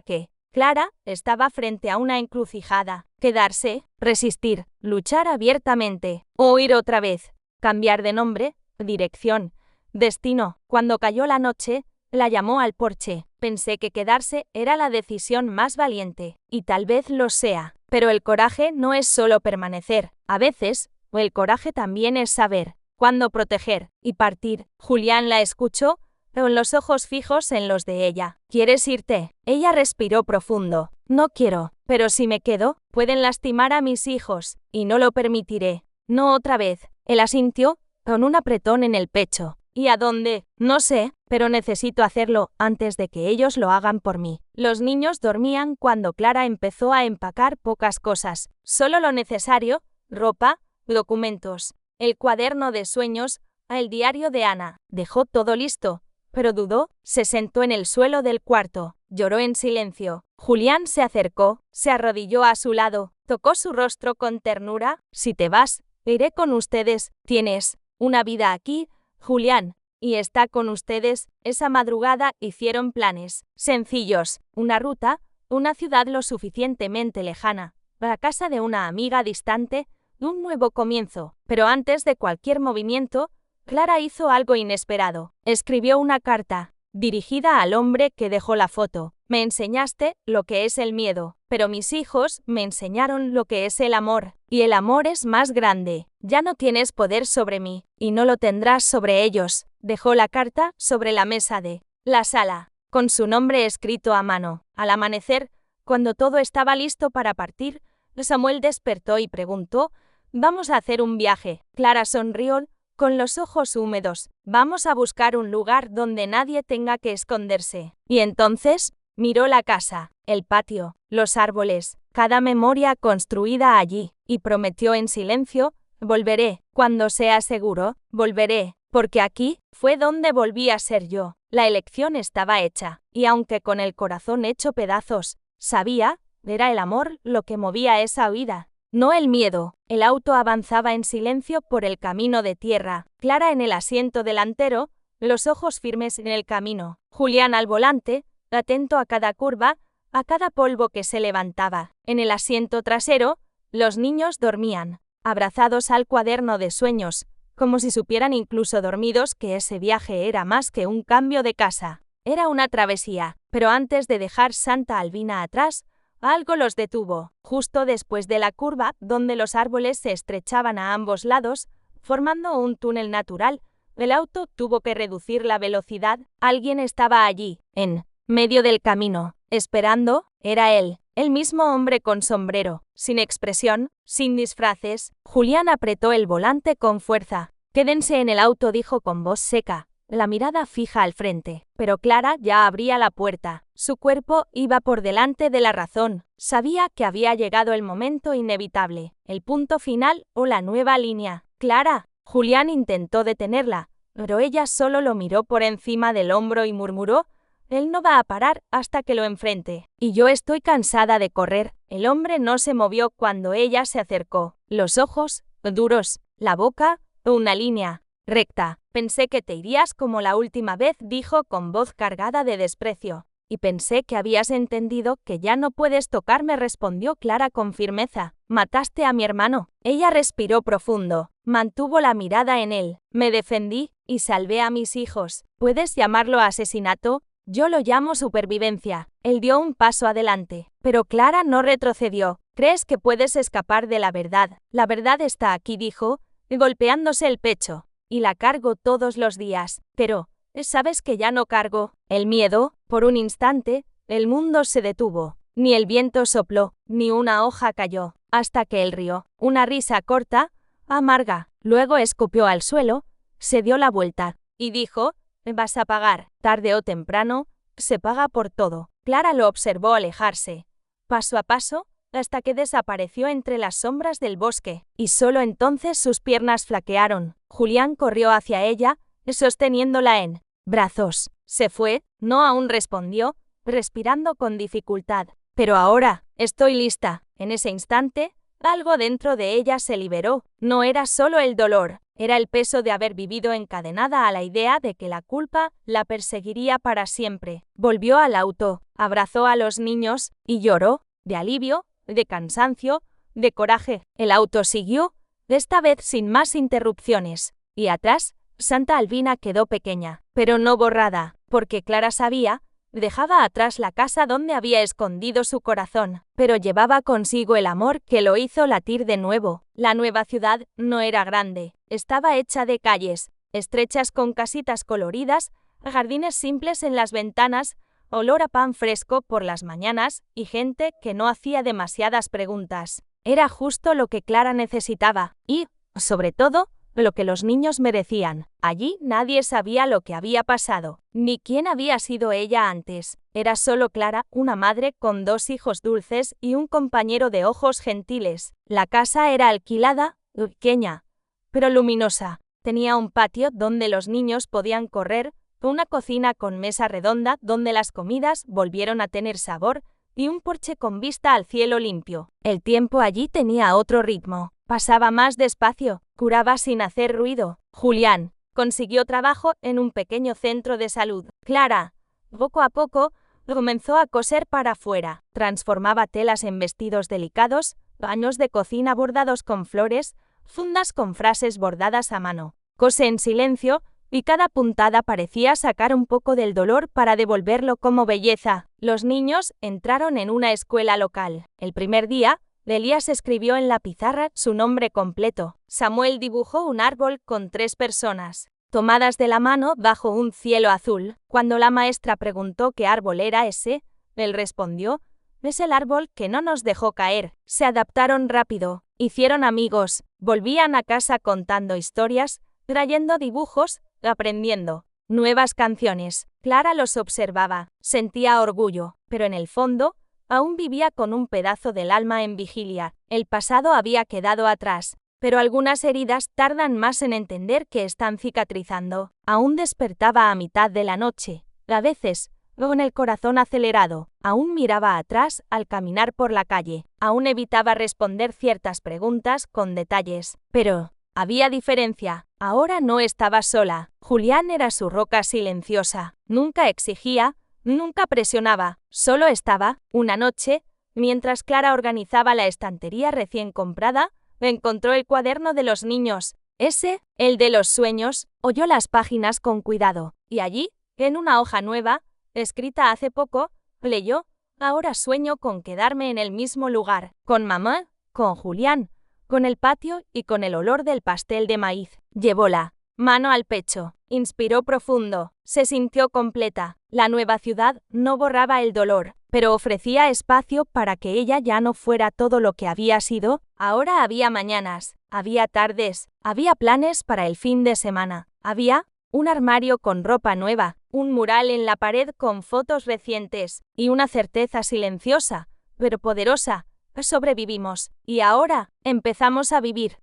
que Clara estaba frente a una encrucijada. Quedarse, resistir, luchar abiertamente, o huir otra vez, cambiar de nombre, dirección, destino. Cuando cayó la noche, la llamó al porche. Pensé que quedarse era la decisión más valiente, y tal vez lo sea. Pero el coraje no es solo permanecer. A veces, el coraje también es saber cuándo proteger y partir. Julián la escuchó, con los ojos fijos en los de ella. ¿Quieres irte? Ella respiró profundo. No quiero, pero si me quedo, pueden lastimar a mis hijos, y no lo permitiré. No otra vez. Él asintió, con un apretón en el pecho. ¿Y a dónde? No sé, pero necesito hacerlo antes de que ellos lo hagan por mí. Los niños dormían cuando Clara empezó a empacar pocas cosas, solo lo necesario: ropa, documentos, el cuaderno de sueños, el diario de Ana. Dejó todo listo, pero dudó, se sentó en el suelo del cuarto, lloró en silencio. Julián se acercó, se arrodilló a su lado, tocó su rostro con ternura. Si te vas, iré con ustedes. Tienes una vida aquí, Julián, y está con ustedes. Esa madrugada hicieron planes sencillos: una ruta, una ciudad lo suficientemente lejana, la casa de una amiga distante, un nuevo comienzo. Pero antes de cualquier movimiento, Clara hizo algo inesperado. Escribió una carta, dirigida al hombre que dejó la foto. Me enseñaste lo que es el miedo, pero mis hijos me enseñaron lo que es el amor, y el amor es más grande. Ya no tienes poder sobre mí, y no lo tendrás sobre ellos. Dejó la carta sobre la mesa de la sala, con su nombre escrito a mano. Al amanecer, cuando todo estaba listo para partir, Samuel despertó y preguntó: «¿Vamos a hacer un viaje?» Clara sonrió, con los ojos húmedos. «Vamos a buscar un lugar donde nadie tenga que esconderse». Y entonces miró la casa, el patio, los árboles, cada memoria construida allí, y prometió en silencio: «Volveré, cuando sea seguro, volveré, porque aquí fue donde volví a ser yo». La elección estaba hecha, y aunque con el corazón hecho pedazos, sabía, era el amor lo que movía esa huida, no el miedo. El auto avanzaba en silencio por el camino de tierra, Clara en el asiento delantero, los ojos firmes en el camino, Julián al volante, atento a cada curva, a cada polvo que se levantaba. En el asiento trasero, los niños dormían, abrazados al cuaderno de sueños, como si supieran incluso dormidos que ese viaje era más que un cambio de casa. Era una travesía, pero antes de dejar Santa Albina atrás, algo los detuvo, justo después de la curva donde los árboles se estrechaban a ambos lados, formando un túnel natural. El auto tuvo que reducir la velocidad. Alguien estaba allí, en medio del camino, esperando. Era él, el mismo hombre con sombrero, sin expresión, sin disfraces. Julián apretó el volante con fuerza. «Quédense en el auto», dijo con voz seca. la mirada fija al frente. Pero Clara ya abría la puerta. Su cuerpo iba por delante de la razón. Sabía que había llegado el momento inevitable, el punto final o la nueva línea. «Clara». Julián intentó detenerla, pero ella solo lo miró por encima del hombro y murmuró: «Él no va a parar hasta que lo enfrente. Y yo estoy cansada de correr». El hombre no se movió cuando ella se acercó. Los ojos, duros, la boca, una línea recta. «Pensé que te irías como la última vez», dijo con voz cargada de desprecio. «Y pensé que habías entendido que ya no puedes tocarme», respondió Clara con firmeza. «Mataste a mi hermano». Ella respiró profundo. Mantuvo la mirada en él. «Me defendí y salvé a mis hijos. ¿Puedes llamarlo asesinato? Yo lo llamo supervivencia». Él dio un paso adelante, pero Clara no retrocedió. «¿Crees que puedes escapar de la verdad? La verdad está aquí», dijo, golpeándose el pecho. «Y la cargo todos los días. Pero, ¿sabes que ya no cargo el miedo?» Por un instante, el mundo se detuvo. Ni el viento sopló, ni una hoja cayó, hasta que él rió. Una risa corta, amarga. Luego escupió al suelo, se dio la vuelta y dijo: «Vas a pagar. Tarde o temprano, se paga por todo». Clara lo observó alejarse, paso a paso, hasta que desapareció entre las sombras del bosque, y solo entonces sus piernas flaquearon. Julián corrió hacia ella, sosteniéndola en brazos. «Se fue», no aún respondió, respirando con dificultad. «Pero ahora, estoy lista». En ese instante, algo dentro de ella se liberó. No era solo el dolor, era el peso de haber vivido encadenada a la idea de que la culpa la perseguiría para siempre. Volvió al auto, abrazó a los niños y lloró, de alivio, de cansancio, de coraje. El auto siguió, esta vez sin más interrupciones, y atrás, Santa Albina quedó pequeña, pero no borrada, porque Clara sabía, dejaba atrás la casa donde había escondido su corazón, pero llevaba consigo el amor que lo hizo latir de nuevo. La nueva ciudad no era grande, estaba hecha de calles estrechas con casitas coloridas, jardines simples en las ventanas, olor a pan fresco por las mañanas y gente que no hacía demasiadas preguntas. Era justo lo que Clara necesitaba y, sobre todo, lo que los niños merecían. Allí nadie sabía lo que había pasado, ni quién había sido ella antes. Era solo Clara, una madre con 2 hijos dulces y un compañero de ojos gentiles. La casa era alquilada, pequeña, pero luminosa. Tenía un patio donde los niños podían correr, una cocina con mesa redonda donde las comidas volvieron a tener sabor y un porche con vista al cielo limpio. El tiempo allí tenía otro ritmo. Pasaba más despacio, curaba sin hacer ruido. Julián consiguió trabajo en un pequeño centro de salud. Clara, poco a poco, comenzó a coser para afuera. Transformaba telas en vestidos delicados, paños de cocina bordados con flores, fundas con frases bordadas a mano. Cose en silencio, y cada puntada parecía sacar un poco del dolor para devolverlo como belleza. Los niños entraron en una escuela local. El primer día, Elías escribió en la pizarra su nombre completo. Samuel dibujó un árbol con 3 personas, tomadas de la mano bajo un cielo azul. Cuando la maestra preguntó qué árbol era ese, él respondió: «Es el árbol que no nos dejó caer». Se adaptaron rápido, hicieron amigos, volvían a casa contando historias, trayendo dibujos, aprendiendo nuevas canciones. Clara los observaba, sentía orgullo, pero en el fondo, aún vivía con un pedazo del alma en vigilia. El pasado había quedado atrás, pero algunas heridas tardan más en entender que están cicatrizando. Aún despertaba a mitad de la noche, a veces, con el corazón acelerado. Aún miraba atrás al caminar por la calle. Aún evitaba responder ciertas preguntas con detalles. Pero había diferencia. Ahora no estaba sola. Julián era su roca silenciosa. Nunca exigía, nunca presionaba. Solo estaba, una noche, mientras Clara organizaba la estantería recién comprada, encontró el cuaderno de los niños. Ese, el de los sueños, oyó las páginas con cuidado. Y allí, en una hoja nueva, escrita hace poco, leyó: «Ahora sueño con quedarme en el mismo lugar, con mamá, con Julián, con el patio y con el olor del pastel de maíz». Llevó la mano al pecho, inspiró profundo, se sintió completa. La nueva ciudad no borraba el dolor, pero ofrecía espacio para que ella ya no fuera todo lo que había sido. Ahora había mañanas, había tardes, había planes para el fin de semana, había un armario con ropa nueva, un mural en la pared con fotos recientes, y una certeza silenciosa, pero poderosa. Sobrevivimos, y ahora empezamos a vivir.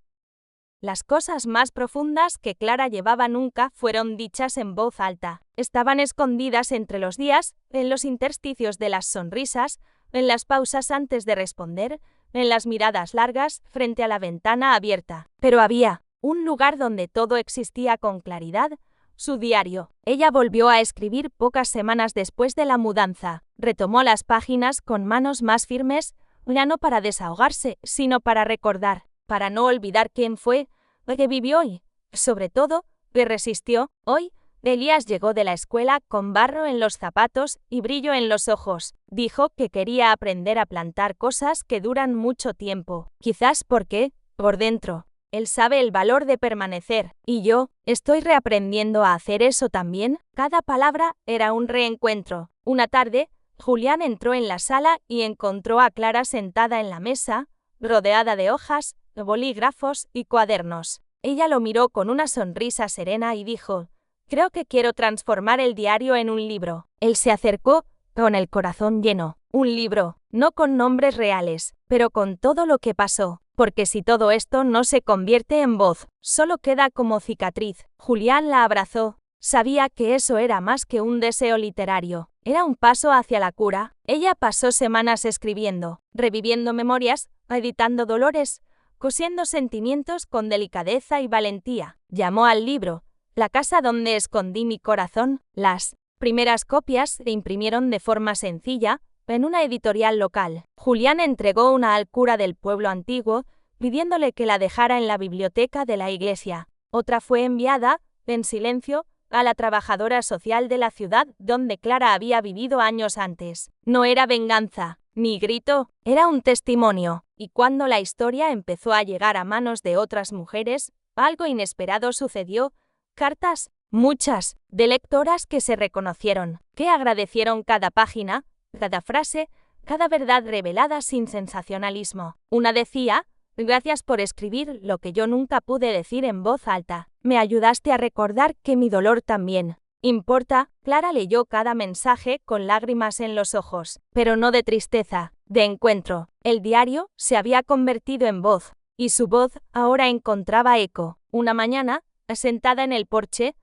Las cosas más profundas que Clara llevaba nunca fueron dichas en voz alta. Estaban escondidas entre los días, en los intersticios de las sonrisas, en las pausas antes de responder, en las miradas largas frente a la ventana abierta. Pero había un lugar donde todo existía con claridad: su diario. Ella volvió a escribir pocas semanas después de la mudanza. Retomó las páginas con manos más firmes, ya no para desahogarse, sino para recordar, para no olvidar quién fue, que vivió y, sobre todo, que resistió. Hoy, Elías llegó de la escuela con barro en los zapatos y brillo en los ojos. Dijo que quería aprender a plantar cosas que duran mucho tiempo. Quizás porque, por dentro, él sabe el valor de permanecer. Y yo, estoy reaprendiendo a hacer eso también. Cada palabra era un reencuentro. Una tarde, Julián entró en la sala y encontró a Clara sentada en la mesa, rodeada de hojas, bolígrafos y cuadernos. Ella lo miró con una sonrisa serena y dijo: «Creo que quiero transformar el diario en un libro». Él se acercó, con el corazón lleno. Un libro, no con nombres reales, pero con todo lo que pasó. Porque si todo esto no se convierte en voz, solo queda como cicatriz. Julián la abrazó. Sabía que eso era más que un deseo literario. Era un paso hacia la cura. Ella pasó semanas escribiendo, reviviendo memorias, editando dolores, cosiendo sentimientos con delicadeza y valentía. Llamó al libro «La casa donde escondí mi corazón». Las primeras copias se imprimieron de forma sencilla en una editorial local. Julián entregó una al cura del pueblo antiguo, pidiéndole que la dejara en la biblioteca de la iglesia. Otra fue enviada, en silencio, a la trabajadora social de la ciudad donde Clara había vivido años antes. No era venganza, ni grito, era un testimonio. Y cuando la historia empezó a llegar a manos de otras mujeres, algo inesperado sucedió. Cartas, muchas, de lectoras que se reconocieron, que agradecieron cada página, cada frase, cada verdad revelada sin sensacionalismo. Una decía: «Gracias por escribir lo que yo nunca pude decir en voz alta. Me ayudaste a recordar que mi dolor también importa». Clara leyó cada mensaje con lágrimas en los ojos, pero no de tristeza, de encuentro. El diario se había convertido en voz, y su voz ahora encontraba eco. Una mañana, sentada en el porche,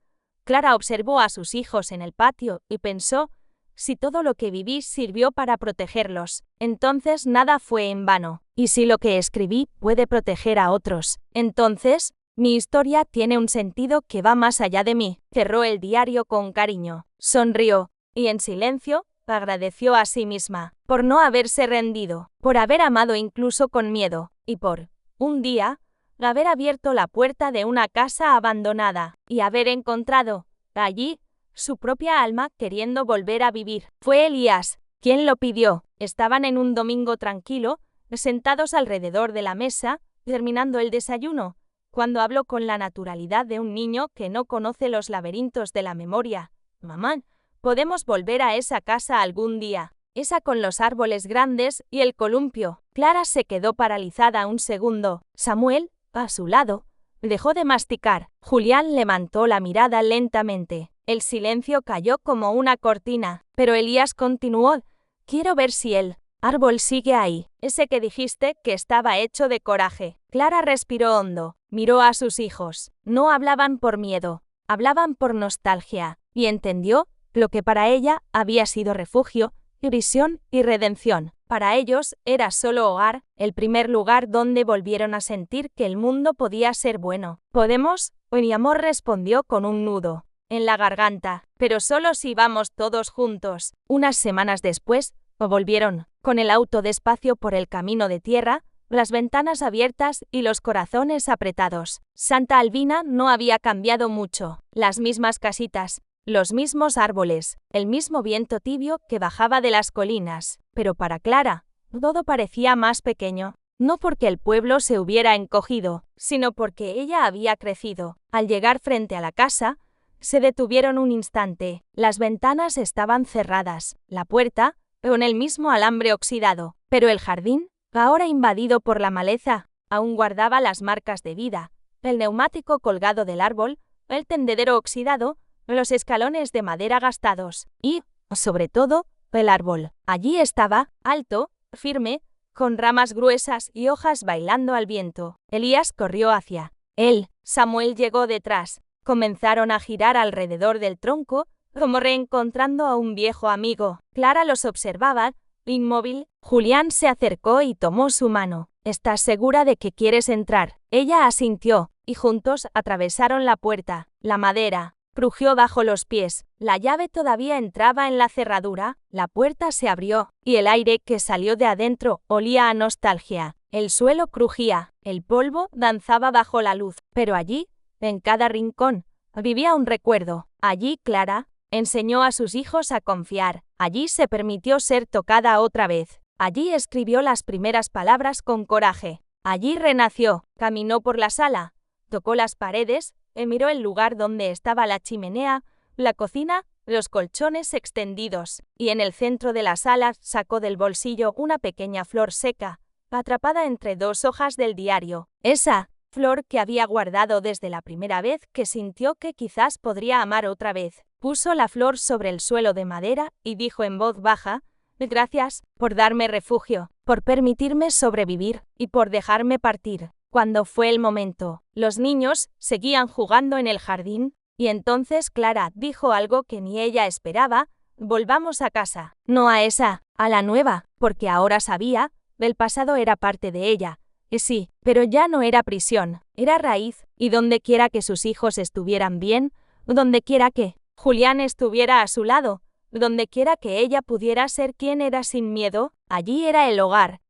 Clara observó a sus hijos en el patio y pensó: si todo lo que viví sirvió para protegerlos, entonces nada fue en vano. Y si lo que escribí puede proteger a otros, entonces mi historia tiene un sentido que va más allá de mí. Cerró el diario con cariño, sonrió, y en silencio, agradeció a sí misma, por no haberse rendido, por haber amado incluso con miedo, y por, un día, haber abierto la puerta de una casa abandonada, y haber encontrado, allí, su propia alma queriendo volver a vivir. Fue Elías quien lo pidió. Estaban en un domingo tranquilo, sentados alrededor de la mesa, terminando el desayuno, cuando habló con la naturalidad de un niño que no conoce los laberintos de la memoria. «Mamá, podemos volver a esa casa algún día. Esa con los árboles grandes y el columpio». Clara se quedó paralizada un segundo. Samuel, a su lado, dejó de masticar. Julián levantó la mirada lentamente. El silencio cayó como una cortina, pero Elías continuó: «Quiero ver si el árbol sigue ahí, ese que dijiste que estaba hecho de coraje». Clara respiró hondo, miró a sus hijos. No hablaban por miedo, hablaban por nostalgia, y entendió lo que para ella había sido refugio, visión y redención. Para ellos era solo hogar, el primer lugar donde volvieron a sentir que el mundo podía ser bueno. «¿Podemos?», mi amor respondió con un nudo en la garganta, «pero solo si vamos todos juntos». Unas semanas después, volvieron, con el auto despacio por el camino de tierra, las ventanas abiertas y los corazones apretados. Santa Albina no había cambiado mucho, las mismas casitas, los mismos árboles, el mismo viento tibio que bajaba de las colinas, pero para Clara, todo parecía más pequeño. No porque el pueblo se hubiera encogido, sino porque ella había crecido. Al llegar frente a la casa, se detuvieron un instante. Las ventanas estaban cerradas, la puerta, con el mismo alambre oxidado, pero el jardín, ahora invadido por la maleza, aún guardaba las marcas de vida. El neumático colgado del árbol, el tendedero oxidado, los escalones de madera gastados y, sobre todo, el árbol. Allí estaba, alto, firme, con ramas gruesas y hojas bailando al viento. Elías corrió hacia él. Samuel llegó detrás. Comenzaron a girar alrededor del tronco, como reencontrando a un viejo amigo. Clara los observaba, inmóvil. Julián se acercó y tomó su mano. ¿Estás segura de que quieres entrar? Ella asintió, y juntos atravesaron la puerta. La madera crujió bajo los pies. La llave todavía entraba en la cerradura. La puerta se abrió, y el aire que salió de adentro olía a nostalgia. El suelo crujía, el polvo danzaba bajo la luz. Pero allí, en cada rincón, vivía un recuerdo. Allí Clara enseñó a sus hijos a confiar. Allí se permitió ser tocada otra vez. Allí escribió las primeras palabras con coraje. Allí renació. Caminó por la sala, tocó las paredes, miró el lugar donde estaba la chimenea, la cocina, los colchones extendidos, y en el centro de la sala sacó del bolsillo una pequeña flor seca, atrapada entre dos hojas del diario. Esa flor que había guardado desde la primera vez que sintió que quizás podría amar otra vez. Puso la flor sobre el suelo de madera y dijo en voz baja: «Gracias por darme refugio, por permitirme sobrevivir y por dejarme partir». Cuando fue el momento, los niños seguían jugando en el jardín, y entonces Clara dijo algo que ni ella esperaba: «Volvamos a casa». No a esa, a la nueva, porque ahora sabía, el pasado era parte de ella. Y sí, pero ya no era prisión, era raíz, y donde quiera que sus hijos estuvieran bien, donde quiera que Julián estuviera a su lado, donde quiera que ella pudiera ser quien era sin miedo, allí era el hogar.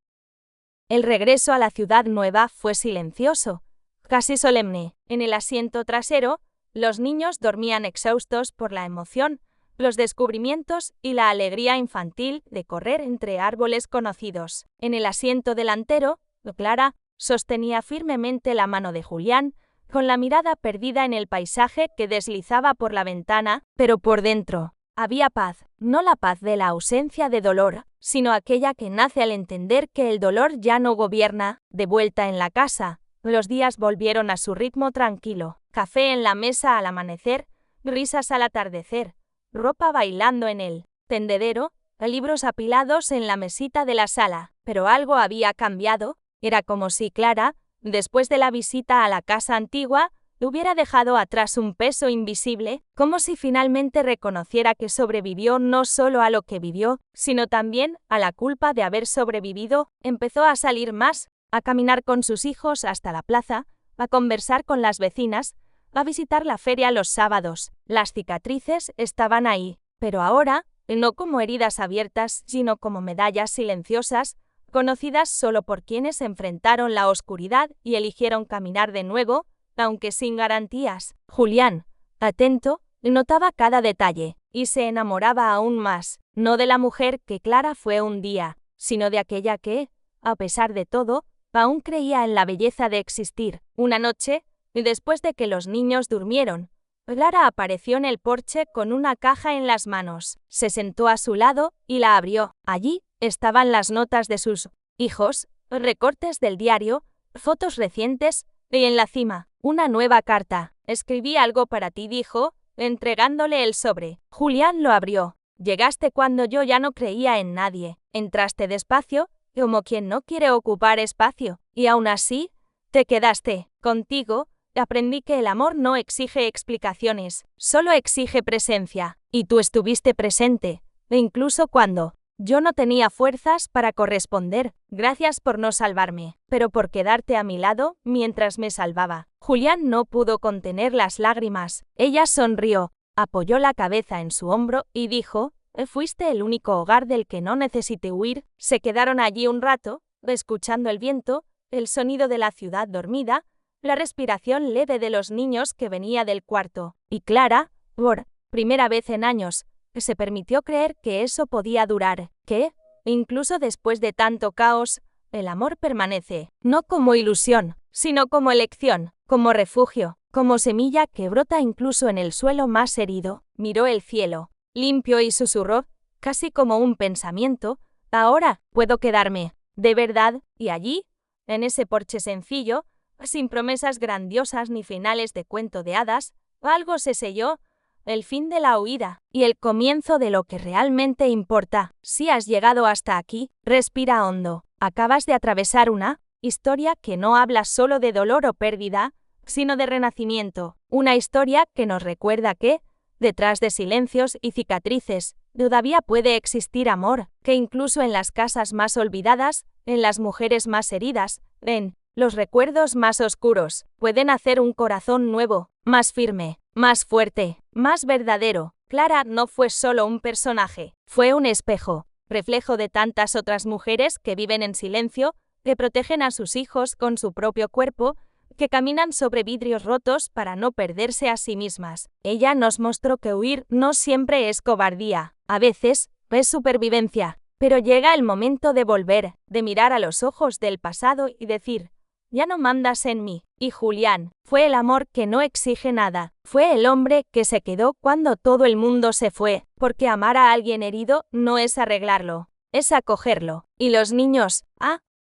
El regreso a la ciudad nueva fue silencioso, casi solemne. En el asiento trasero, los niños dormían exhaustos por la emoción, los descubrimientos y la alegría infantil de correr entre árboles conocidos. En el asiento delantero, Clara sostenía firmemente la mano de Julián, con la mirada perdida en el paisaje que deslizaba por la ventana, pero por dentro había paz, no la paz de la ausencia de dolor, sino aquella que nace al entender que el dolor ya no gobierna. De vuelta en la casa, los días volvieron a su ritmo tranquilo. Café en la mesa al amanecer, risas al atardecer, ropa bailando en el tendedero, libros apilados en la mesita de la sala. Pero algo había cambiado. Era como si Clara, después de la visita a la casa antigua, hubiera dejado atrás un peso invisible, como si finalmente reconociera que sobrevivió no solo a lo que vivió, sino también a la culpa de haber sobrevivido. Empezó a salir más, a caminar con sus hijos hasta la plaza, a conversar con las vecinas, a visitar la feria los sábados. Las cicatrices estaban ahí, pero ahora, no como heridas abiertas, sino como medallas silenciosas, conocidas solo por quienes enfrentaron la oscuridad y eligieron caminar de nuevo, aunque sin garantías. Julián, atento, notaba cada detalle, y se enamoraba aún más, no de la mujer que Clara fue un día, sino de aquella que, a pesar de todo, aún creía en la belleza de existir. Una noche, después de que los niños durmieron, Clara apareció en el porche con una caja en las manos. Se sentó a su lado y la abrió. Allí estaban las notas de sus hijos, recortes del diario, fotos recientes, y en la cima, una nueva carta. «Escribí algo para ti», dijo, entregándole el sobre. Julián lo abrió. «Llegaste cuando yo ya no creía en nadie. Entraste despacio, como quien no quiere ocupar espacio. Y aún así, te quedaste. Contigo, aprendí que el amor no exige explicaciones, solo exige presencia. Y tú estuviste presente, incluso cuando yo no tenía fuerzas para corresponder. Gracias por no salvarme, pero por quedarte a mi lado mientras me salvaba». Julián no pudo contener las lágrimas. Ella sonrió, apoyó la cabeza en su hombro y dijo: «Fuiste el único hogar del que no necesité huir». Se quedaron allí un rato, escuchando el viento, el sonido de la ciudad dormida, la respiración leve de los niños que venía del cuarto. Y Clara, por primera vez en años, se permitió creer que eso podía durar, que, incluso después de tanto caos, el amor permanece, no como ilusión, sino como elección, como refugio, como semilla que brota incluso en el suelo más herido. Miró el cielo, limpio, y susurró, casi como un pensamiento: «Ahora puedo quedarme, de verdad». Y allí, en ese porche sencillo, sin promesas grandiosas ni finales de cuento de hadas, Algo se selló, el fin de la huida y el comienzo de lo que realmente importa. Si has llegado hasta aquí, respira hondo. Acabas de atravesar una historia que no habla solo de dolor o pérdida, sino de renacimiento. Una historia que nos recuerda que, detrás de silencios y cicatrices, todavía puede existir amor, que incluso en las casas más olvidadas, en las mujeres más heridas, en los recuerdos más oscuros, pueden hacer un corazón nuevo, más firme, más fuerte, más verdadero. Clara no fue solo un personaje, fue un espejo, reflejo de tantas otras mujeres que viven en silencio, que protegen a sus hijos con su propio cuerpo, que caminan sobre vidrios rotos para no perderse a sí mismas. Ella nos mostró que huir no siempre es cobardía, a veces es supervivencia, pero llega el momento de volver, de mirar a los ojos del pasado y decir, ya no mandas en mí. Y Julián fue el amor que no exige nada, fue el hombre que se quedó cuando todo el mundo se fue, porque amar a alguien herido no es arreglarlo, es acogerlo. Y los niños,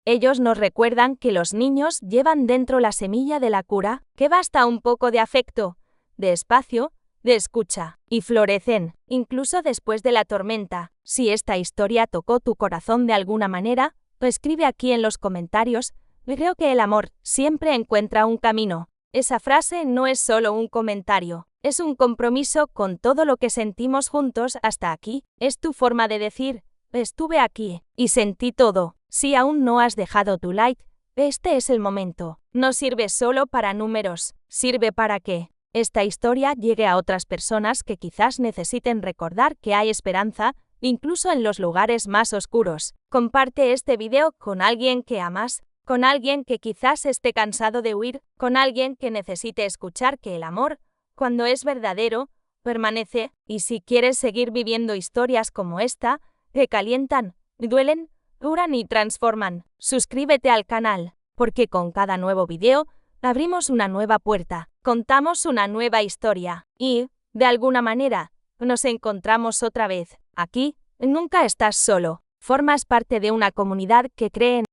ellos nos recuerdan que los niños llevan dentro la semilla de la cura, que basta un poco de afecto, de espacio, de escucha, y florecen, incluso después de la tormenta. Si esta historia tocó tu corazón de alguna manera, escribe aquí en los comentarios. Creo que el amor siempre encuentra un camino. Esa frase no es solo un comentario, es un compromiso con todo lo que sentimos juntos hasta aquí. Es tu forma de decir, estuve aquí y sentí todo. Si aún no has dejado tu like, este es el momento. No sirve solo para números, sirve para que esta historia llegue a otras personas que quizás necesiten recordar que hay esperanza, incluso en los lugares más oscuros. Comparte este video con alguien que amas, con alguien que quizás esté cansado de huir, con alguien que necesite escuchar que el amor, cuando es verdadero, permanece. Y si quieres seguir viviendo historias como esta, que calientan, duelen, duran y transforman, suscríbete al canal, porque con cada nuevo video, abrimos una nueva puerta, contamos una nueva historia, y, de alguna manera, nos encontramos otra vez. Aquí, nunca estás solo, formas parte de una comunidad que cree en